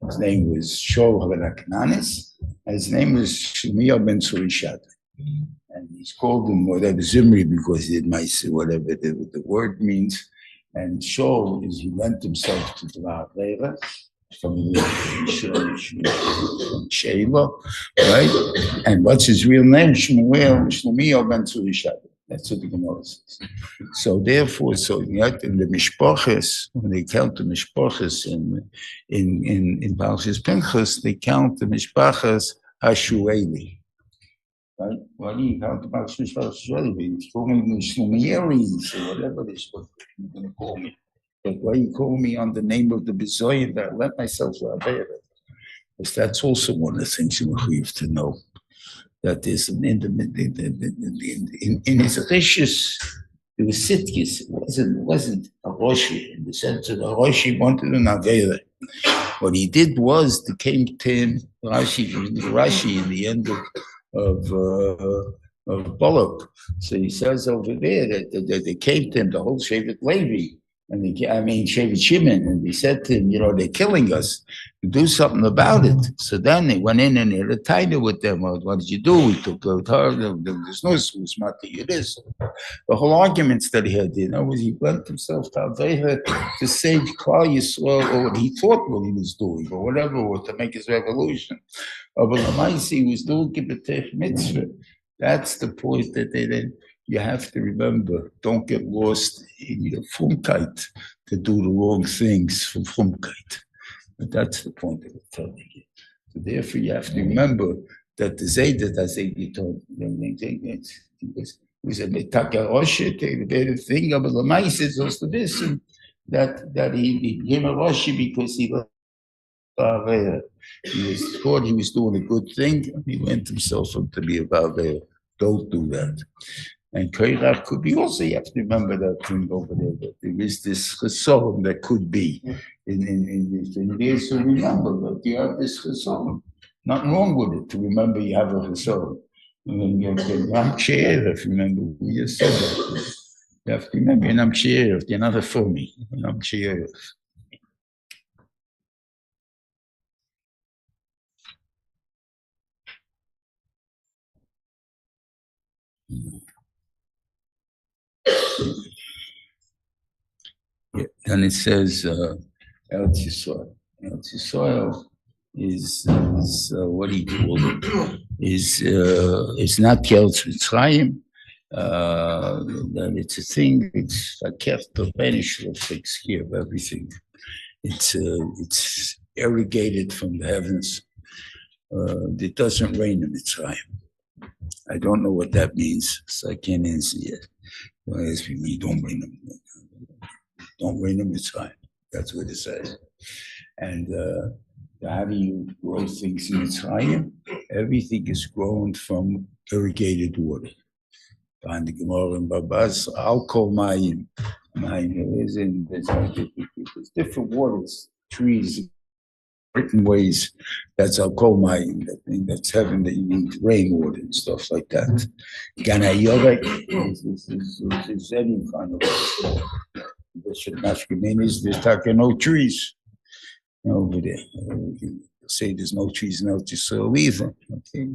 His name was Shaul ben Aknanis, and his name was Shemiah ben Surishad. And he's called him whatever Zimri because he did whatever the word means. And Shaul is he lent himself to the Ma'avera, from Sheila, right? And what's his real name? Shmuel ben Tzuri. That's what the Gemara says. So therefore, in the mishpachas, when they count the mishpachas in Parshas Pinchas, they count the mishpachas Hashueli. Right? Why do you count the Parshas Hashueli? It's calling me Shlumiyeris or whatever it is what you're going to call me. But why you call me on the name of the Bezoyer that I let myself Rabbeir? Because that's also one of the things you have to know. That is in his rishus, there was sitkis. It wasn't a roshi in the sense that a roshi wanted an avera. What he did was they came to him, Rashi in the end of Balak. So he says over there that they came to him, the whole Shevet Levi, and Shevet Shimon, and he said to him, they're killing us. Do something about it. So then they went in and had a taina with them. What did you do? We took out her. There's no smart to you this. The whole arguments that he had, was he went himself to Aveha to save Klal Yisrael, or what he thought what he was doing, or whatever, or to make his revolution. But he was doing Kibbutz Mitzvah. That's the point that you have to remember. Don't get lost in your frumkeit to do the wrong things for frumkeit. But that's the point of telling you. So therefore, you have to remember that the Zayda, as they told, was a Metakaroshet, the thing of the mice is also this, and that he became a Roshi because he thought he was doing a good thing, and he went himself up to be a Baveya. Don't do that. And Koirach could be also, you have to remember that thing over there, that there is this chesoron that could be in this thing. There's to remember that you have this chesoron. Nothing wrong with it to remember you have a chesoron. And then you have to if you remember, we just said that. You have to remember, you're not a phony. Then it says, Eretz Yisrael. Eretz Yisrael is what do you call it? It's not Eretz Mitzrayim. That it's a thing. It's a keft of banish takes care of everything. It's irrigated from the heavens. It doesn't rain in Mitzrayim. I don't know what that means, so I can't answer yet. Don't ask me, don't rain in Mitzrayim. That's what it says. And how do you grow things in Mitzrayim? Everything is grown from irrigated water. Find the Gemara and Babas, alcohol mayim. There's different waters, trees, certain ways. That's alcohol mayim. That thing that's heaven that you need rainwater and stuff like that. Gana Yorek is any kind of water. There's talking no trees over there. You say there's no trees in Eretz Yisrael either. Okay,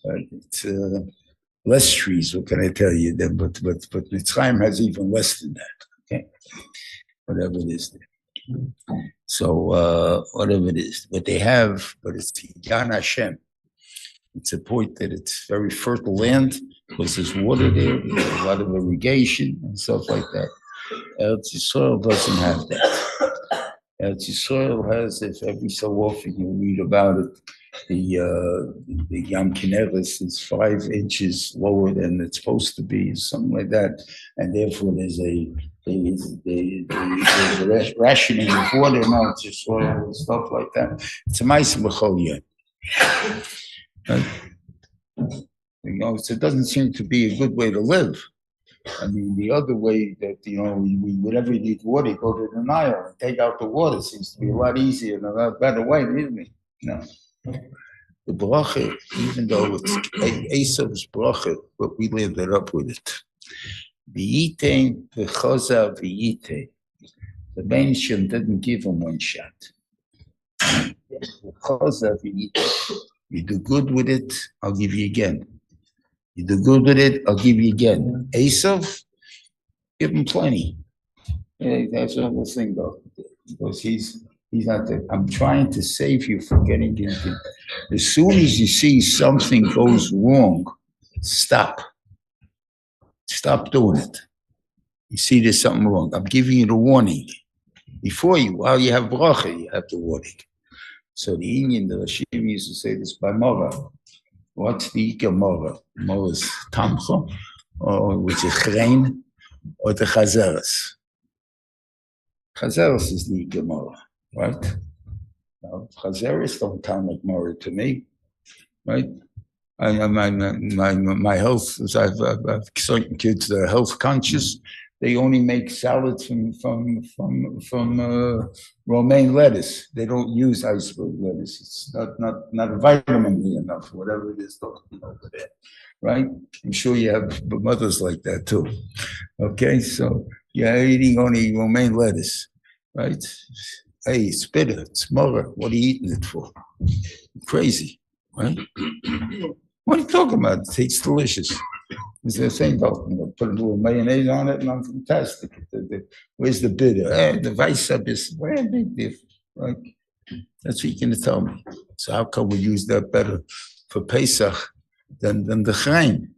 but it's less trees. What can I tell you? Then, but Mitzrayim has even less than that. Okay, whatever it is. So whatever it is, but they have, but it's Yan Hashem. It's a point that it's very fertile land because there's water there, there's a lot of irrigation and stuff like that. Eretz Yisrael doesn't have that. Eretz Yisrael has, if every so often you read about it, the Yam Kineres is 5 inches lower than it's supposed to be, something like that, and therefore there's a rationing of water in Eretz Yisrael and stuff like that. It's a ma'aseh b'chol yom. So it doesn't seem to be a good way to live. I mean, the other way that, we whenever you need water, go to the Nile and take out the water. Seems to be a lot easier and a lot better way, isn't it? No. The bracha, even though it's Esav's bracha, but we landed up with it. V'yitain v'choza v'yitain. The Ben Shem didn't give him one shot. V'choza v'yitain. You do good with it, I'll give you again. You do good with it, I'll give you again. Esav, give him plenty. Yeah, that's the whole thing, though, because he's He's not there. I'm trying to save you from getting into. As soon as you see something goes wrong, stop. Stop doing it. You see there's something wrong. I'm giving you the warning. Before you, while you have bracha, you have the warning. So the Indian, the Rashim used to say this by Mora. What's the Ika Mora? Mora is Tamcha, or which is Chrein, or the Chazeres. Chazeres is the Ika Mora, right? Now, Chazeres don't count like Mora to me, right? My health, I've certain kids that are health conscious. They only make salads from romaine lettuce. They don't use iceberg lettuce. It's not a vitamin enough, whatever it is over there, right? I'm sure you have mothers like that too. Okay, so you're eating only romaine lettuce, right? Hey, it's bitter, it's mother. What are you eating it for? Crazy, right? What are you talking about? It tastes delicious. It's the same though. Put a little mayonnaise on it, and I'm fantastic. Where's the bitter? The vice up is very big difference, right? That's what you're going to tell me. So how come we use that better for Pesach than the chrein?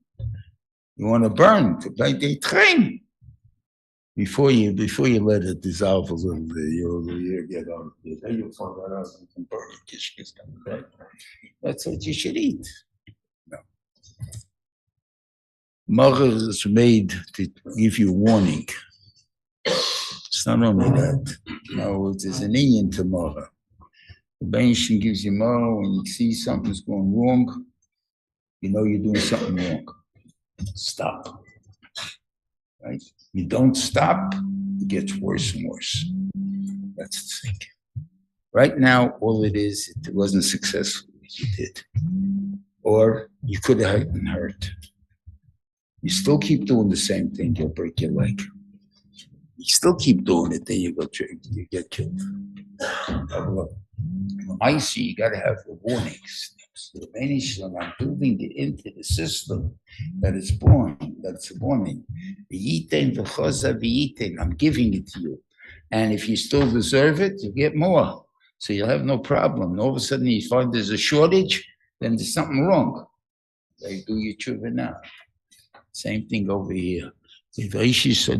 You want to burn like the chrein before you let it dissolve a little bit. You'll get out of it. Then you'll find that out and can burn it. Right? That's what you should eat. Mother is made to give you warning. It's not only that. No, there's an Indian to mother. The Benishim gives you mother when you see something's going wrong, you know you're doing something wrong. Stop. Right? You don't stop, it gets worse and worse. That's the thing. Right now, all it is, it wasn't successful. You did. Or you could have been hurt. You still keep doing the same thing, you'll break your leg. You still keep doing it, then you get killed. I see you got to have the warnings. The Benishim, I'm building it into the system that it's born, that's a warning. I'm giving it to you. And if you still deserve it, you get more. So you'll have no problem. And all of a sudden you find there's a shortage, then there's something wrong. They do your tshuva now. Same thing over here. It's Hashem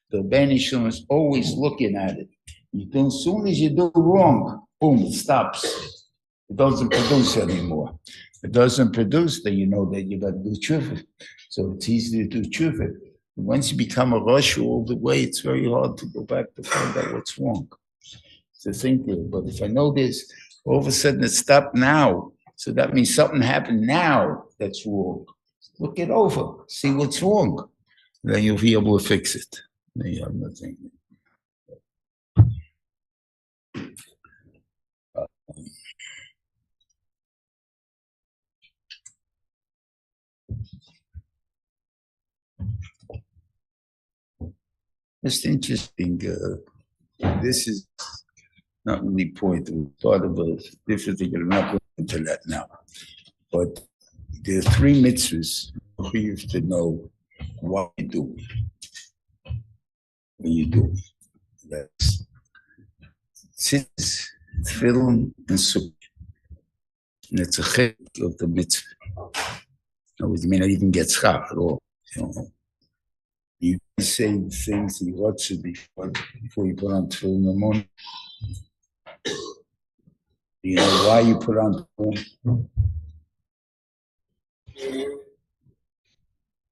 the Benishim is always looking at it. As soon as you do wrong, boom, it stops. It doesn't produce anymore. It doesn't produce, then you know that you got to do tshuva. So it's easy to do tshuva. Once you become a rush all the way, it's very hard to go back to find out what's wrong. To think there. But if I know this, all of a sudden it stopped now. So that means something happened now that's wrong. Look it over, see what's wrong. Then you'll be able to fix it. Then you have nothing. It's interesting. This is not really point. We thought about different things. I'm not going into that now. But there are 3 mitzvahs for you to know what you do. When you do. That's tzitz, tefillin, and sukkah. And it's a chek of the mitzvah. No, it may not even get schar at all. You say things you watch it before you put on tefillin in the morning. You know why you put on tefillin?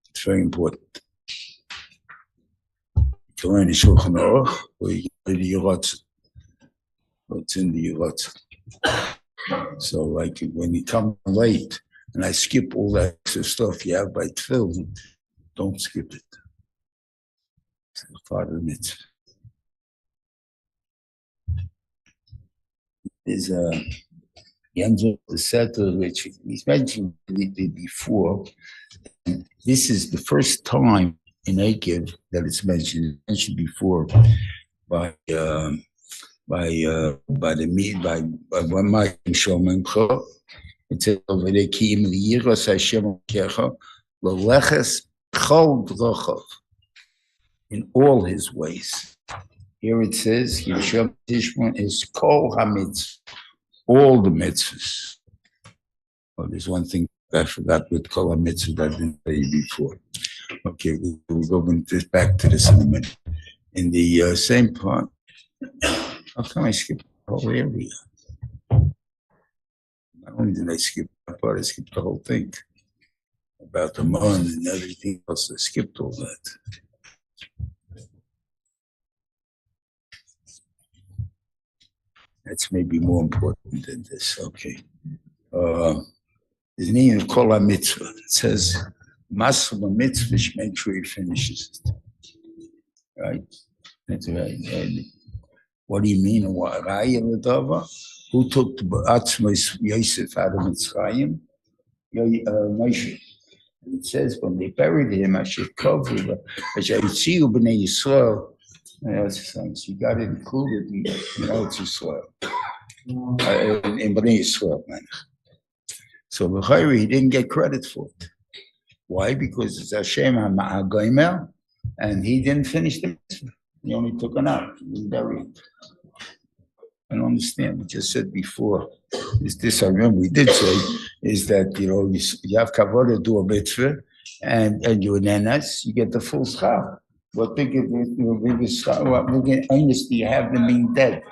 It's very important. You learn the Shulchan Aruch, or you get the Yerotz. What's in the Yerotz? So, like when you come late and I skip all that extra stuff you have by tefillin, don't skip it. It's part of the mitzvah. There's a Yanzel Setter, which he's mentioned before. And this is the first time in Eikev that it's mentioned. It's mentioned before by my Shomim. It says over there, Ki im liyiras Hashem kecha, l'leches chol drochav, in all his ways. Here it says, Yeshua Tishman is kol hamitzvah, all the mitzvahs. Oh, there's one thing I forgot with kol hamitzvah that I didn't tell you before. Okay, we'll go back to this in a minute. In the same part, how come I skip the whole area? Not only did I skip that part, I skipped the whole thing. About the mon and everything else, I skipped all that. That's maybe more important than this. Okay. His name is Kol HaMitzvah. It says, Masl mitzvah, make sure he finishes it. Right? That's right. What do you mean? Who took the Atzmos Yosef out of Mitzrayim? Moshe. It says, when they buried him, Ashikov, Ashayitziu b'nei Yisrael. So you got it included in Eretz Yisrael, in Bnei Yisrael. So B'chayri, he didn't get credit for it. Why? Because it's Hashem HaGomer, and he didn't finish the mitzvah. He only took it out. He didn't bury it. I don't understand. We just said before, is this I remember we did say, is that, you have kavod to do a mitzvah, and you're nenas, you get the full schar. What bigger earnest do you have than being dead?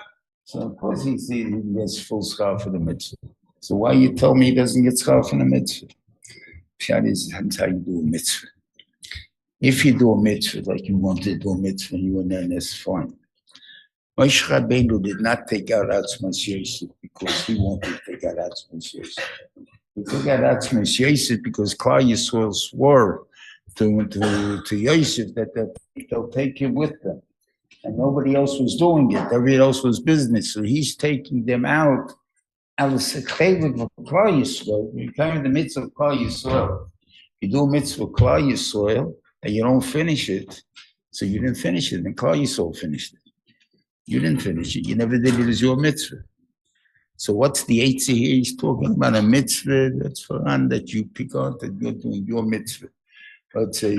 So of course he gets full schar for the mitzvah. So why you tell me he doesn't get schar for the mitzvah? Pshat is that's how you do a mitzvah. If you do a mitzvah like you want to do a mitzvah, you and then that's fine. Moshe Rabbeinu did not take out Atzmos Yosef because he wanted to take out Atzmos Yosef. He took out Atzmos Yosef because Klal Yisrael swore to Yosef that they'll take him with them. And nobody else was doing it. Everybody else was business. So he's taking them out. You carry the mitzvah of Klal Yisrael. You do a mitzvah of Klal Yisrael and you don't finish it. So you didn't finish it, and Klal Yisrael finished it. You didn't finish it. You never did it as your mitzvah. So what's the eitzah here? He's talking about a mitzvah that's for that you pick out that you're doing your mitzvah. Let's say,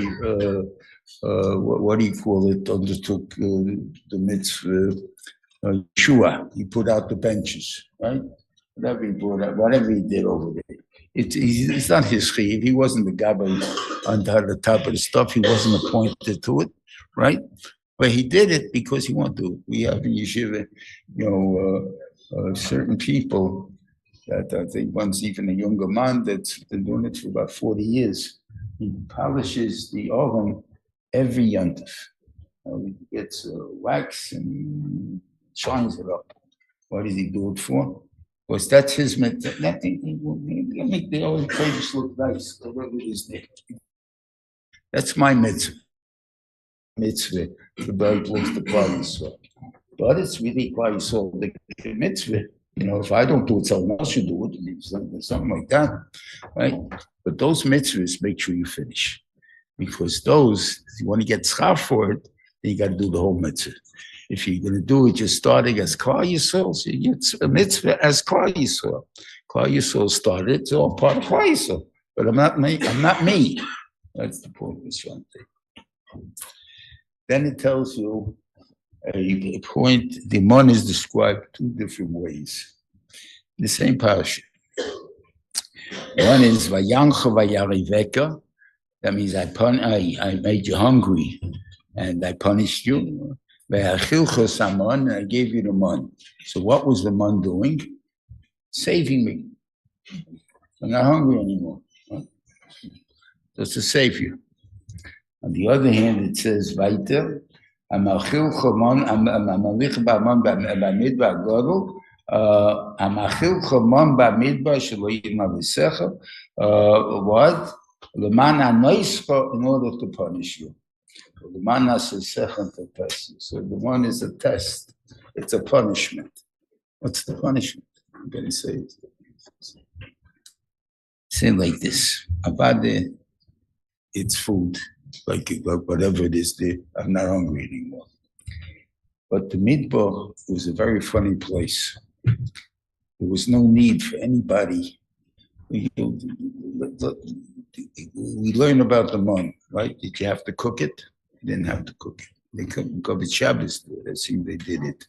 what do you call it? Undertook the mitzvah, Shua. He put out the benches, right? Whatever he put out, whatever he did over there. It's not his chiv. He wasn't the guy on the top of the stuff. He wasn't appointed to it, right? But he did it because he wanted to. We have in yeshiva, certain people that I think one's even a younger man that's been doing it for about 40 years. He polishes the Ahron every yontif. He gets wax and shines it up. What does he do it for? Because that's his mitzvah. That thing will make the old pages look nice. Whatever it is there. That's my mitzvah. Mitzvah. The bird belongs to Klal Yisrael. But it's really Klal Yisrael. The mitzvah. If I don't do it, someone else should do it. Something like that, right? But those mitzvahs, make sure you finish. Because those, if you want to get schar for it, then you got to do the whole mitzvah. If you're going to do it just starting as Klal Yisrael, so you get a mitzvah as Klal Yisrael. Klal Yisrael started, it's all part of Klal Yisrael. But I'm not me. That's the point we're trying to take. Then it tells you a point, the mon is described two different ways. The same parasha. One is Vayancha Vayariveka. That means I made you hungry and I punished you. Vayachilcha Samon, and I gave you the mon. So what was the mon doing? Saving me. I'm not hungry anymore. Just to save you. On the other hand, it says Vaiter. Amachilcha mon, Amalich Bamon Bamidbar Godel. Amachilcha mon Bamidbar Shaloyim Avisecha. What? The man in order to punish you. The man has a second to test you. So the one is a test. It's a punishment. What's the punishment? I'm going to say it. Say it like this. Abade, it's food. Like whatever it is there. I'm not hungry anymore. But the Midbar was a very funny place. There was no need for anybody we learn about the mun, right? Did you have to cook it? You didn't have to cook it. They couldn't go with Shabbos. I think they did it,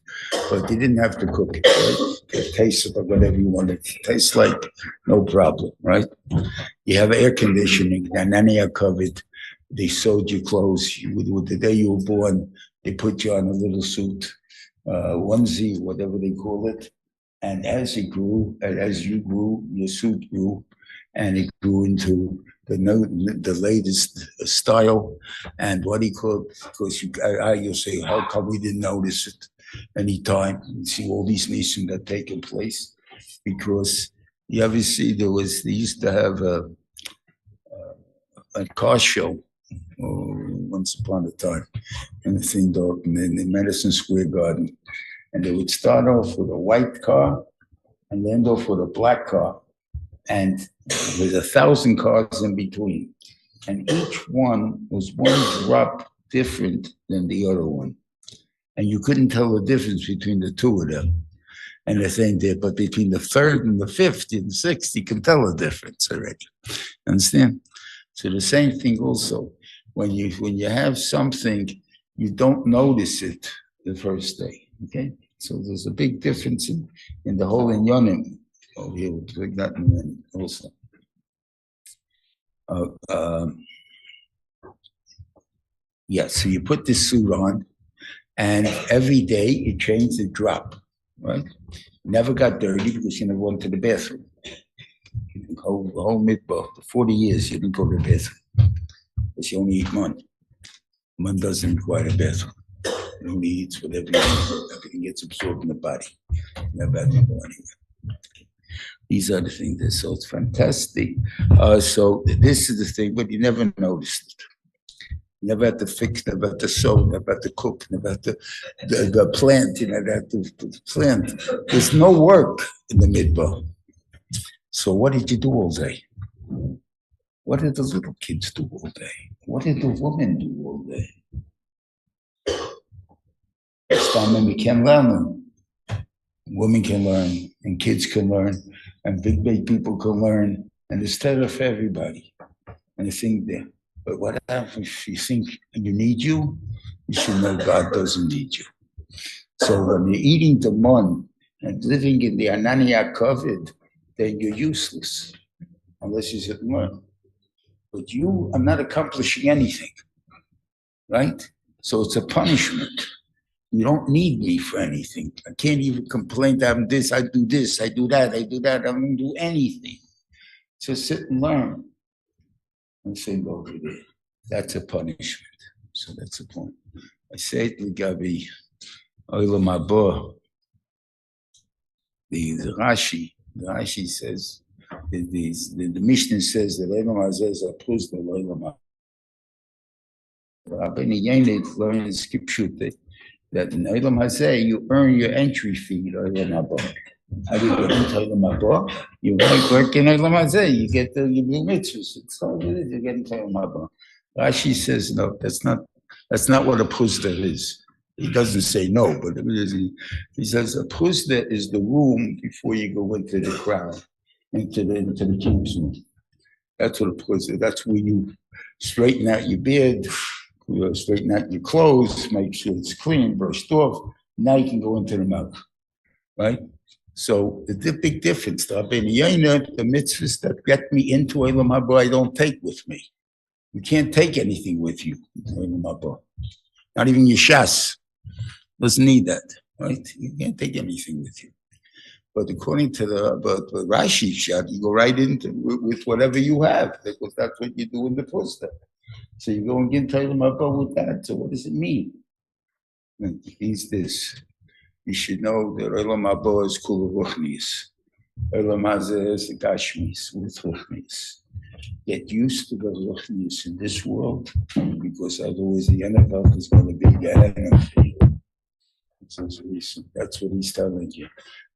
but they didn't have to cook it. Right? It tastes like whatever you want it to taste like, no problem, right? You have air conditioning, and then you are covered. They sewed your clothes. With the day you were born, they put you on a little suit, onesie, whatever they call it. And as it grew, and as you grew, your suit grew, and it grew into the latest style. And what he called, because you'll say, how come we didn't notice it any time? You see all these nations that taken place, because you ever see they used to have a car show once upon a time in the Madison Square Garden. And they would start off with a white car and end off with a black car. And there's 1,000 cars in between. And each one was one drop different than the other one. And you couldn't tell the difference between the two of them. And the thing there, but between the third and the fifth and the sixth, you can tell the difference already. Understand? So the same thing also. When you have something, you don't notice it the first day. Okay? So there's a big difference in the whole inyanim. Oh, here we'll take that in a minute also. Yeah, so you put this suit on, and every day you change the drop, right? Never got dirty because you never went to the bathroom. The whole midbar, for 40 years, you didn't go to the bathroom because you only eat mun. Mun doesn't require a bathroom. It only eats whatever you eat. Everything gets absorbed in the body. Never had to go anywhere. These are the things that so it's fantastic. So this is the thing, but you never noticed it. Never had to fix, never had to sew, never had to cook, never had to the plant, never had to plant. There's no work in the midbar. So what did you do all day? What did the little kids do all day? What did the women do all day? Stammen, we can learn. Women can learn, and kids can learn, and big people can learn, and it's better for everybody. And I think that, but what happens if you think you need you should know God doesn't need you. So when you're eating the mun and living in the Ananiya covered, then you're useless, unless you said mun. But you are not accomplishing anything, right? So it's a punishment. You don't need me for anything. I can't even complain that I'm this, I do that, I don't do anything. Just sit and learn. And say, go over there. That's a punishment. So that's the point. I say to Gabi, Olam Haba, the Rashi says, the Mishnah says that Olam Hazeh is a plus the Olam Haba. Rabbi Yenet learned in scripture that in Olam Hazeh you earn your entry fee to Olam Haba. How do you get into Olam Haba? You work in Olam Hazeh, you get the mitzvahs. It's all it is. You get into Olam Haba. Rashi says no. That's not what a pusda is. He doesn't say no, but he says a pusda is the room before you go into the crown, into the king's room. That's what a pusda. That's where you straighten out your beard, you straighten out your clothes, make sure it's clean, brushed off. Now you can go into the mouth, right? So the big difference, the mitzvahs that get me into Olam Haba, I don't take with me. You can't take anything with you into Olam Haba. Not even your shas. Doesn't need that, right? You can't take anything with you. But according to the Rashi shot, you go right into with whatever you have, because that's what you do in the poster. So you go and get into Olam Haba with that. So what does it mean? It means this. You should know that Olam Haba is kula ruchnis. Olam Hazeh is gashmis with ruchnis. Get used to the ruchnis in this world, because otherwise the NFL is going to be the enemy. That's what he's telling you.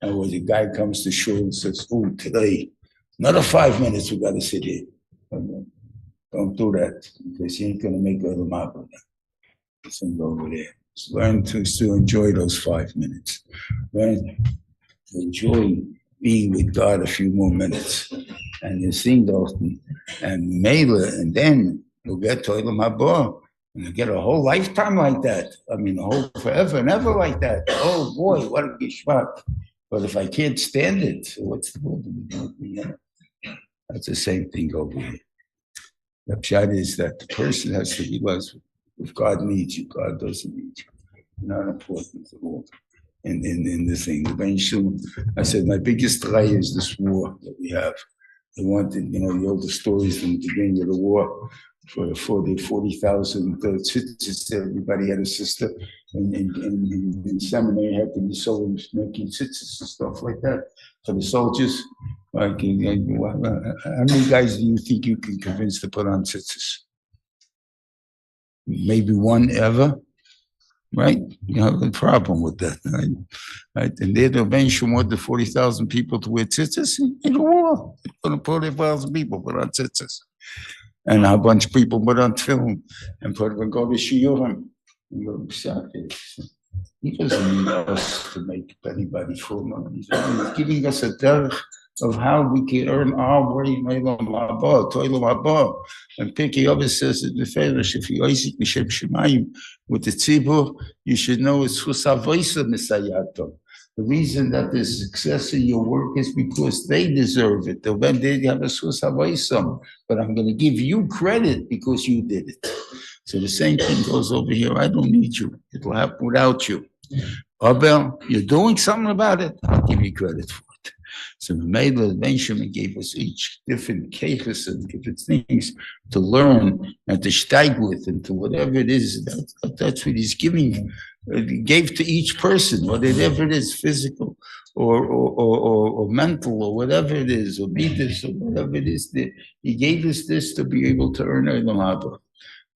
And when the guy comes to shul and says, "Oh, today, another 5 minutes, we got to sit here." Don't do that, because you ain't going to make Olam Haba. Just go over there. Learn to enjoy those 5 minutes. Learn to enjoy being with God a few more minutes. And you sing those, and Mela, and then you'll get to Olam Haba, and you get a whole lifetime like that. I mean, a whole forever and ever like that. Oh boy, what a gishmak. But if I can't stand it, so what's the point of doing it? That's the same thing over here. The pshat is that the person has to realize if God needs you, God doesn't need you. You're not important at all. In the thing. I said, my biggest lie is this war that we have. They wanted, the older stories from the beginning of the war for the 40,000 tzitzis. Everybody had a sister. And in seminary, had to be Seforim making tzitzis and stuff like that for the soldiers. Like, how many guys do you think you can convince to put on tzitzis? Maybe one ever? Right? You have a problem with that, right? And they're the bench more than 40,000 people to wear tzitzis in the war. 40,000 people put on tzitzis. And a bunch of people put on film and go to Shiurim and go to Pshat. He doesn't need us to make anybody full money. He's giving us a derech of how we can earn our way in Olam Haba, to Olam Haba. And Pirkei Avos says in the Ferish, if you Isaac Mishem Shemayim with the tzibur, you should know it's Chusavoisa Misayatom. The reason that there's success in your work is because they deserve it. When they have a Chusavoisa, but I'm going to give you credit because you did it. So the same thing goes over here. I don't need you. It will happen without you. Abel, you're doing something about it. I'll give you credit for it. So the Mela Benjamin gave us each different cases and different things to learn and to steig with and to whatever it is. That's what he's giving. He gave to each person, whatever it is, physical or mental or whatever it is, or midas or whatever it is. He gave us this to be able to earn Olam Haba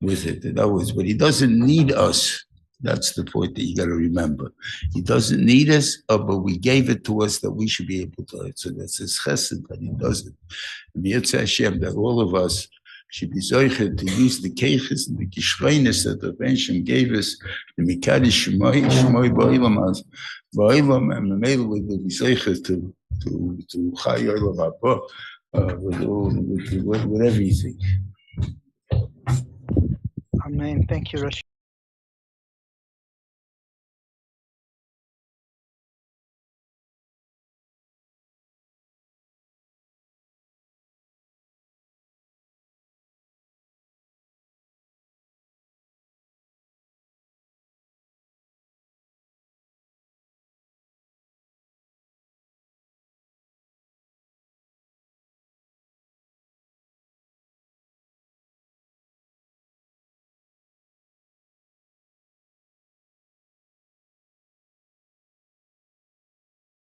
with it. In other words, but he doesn't need us. That's the point that you got to remember. He doesn't need us, but we gave it to us that we should be able to. So that's his chesed, but he doesn't. And Yitzhak Hashem, that all of us should be zoichet to use the keiches and the gishreinis that the Bensham gave us, the mikadish shmoi ba'ilam, and the male will be zoichet to chay olam haba with everything. Amen. Thank you, Rosh.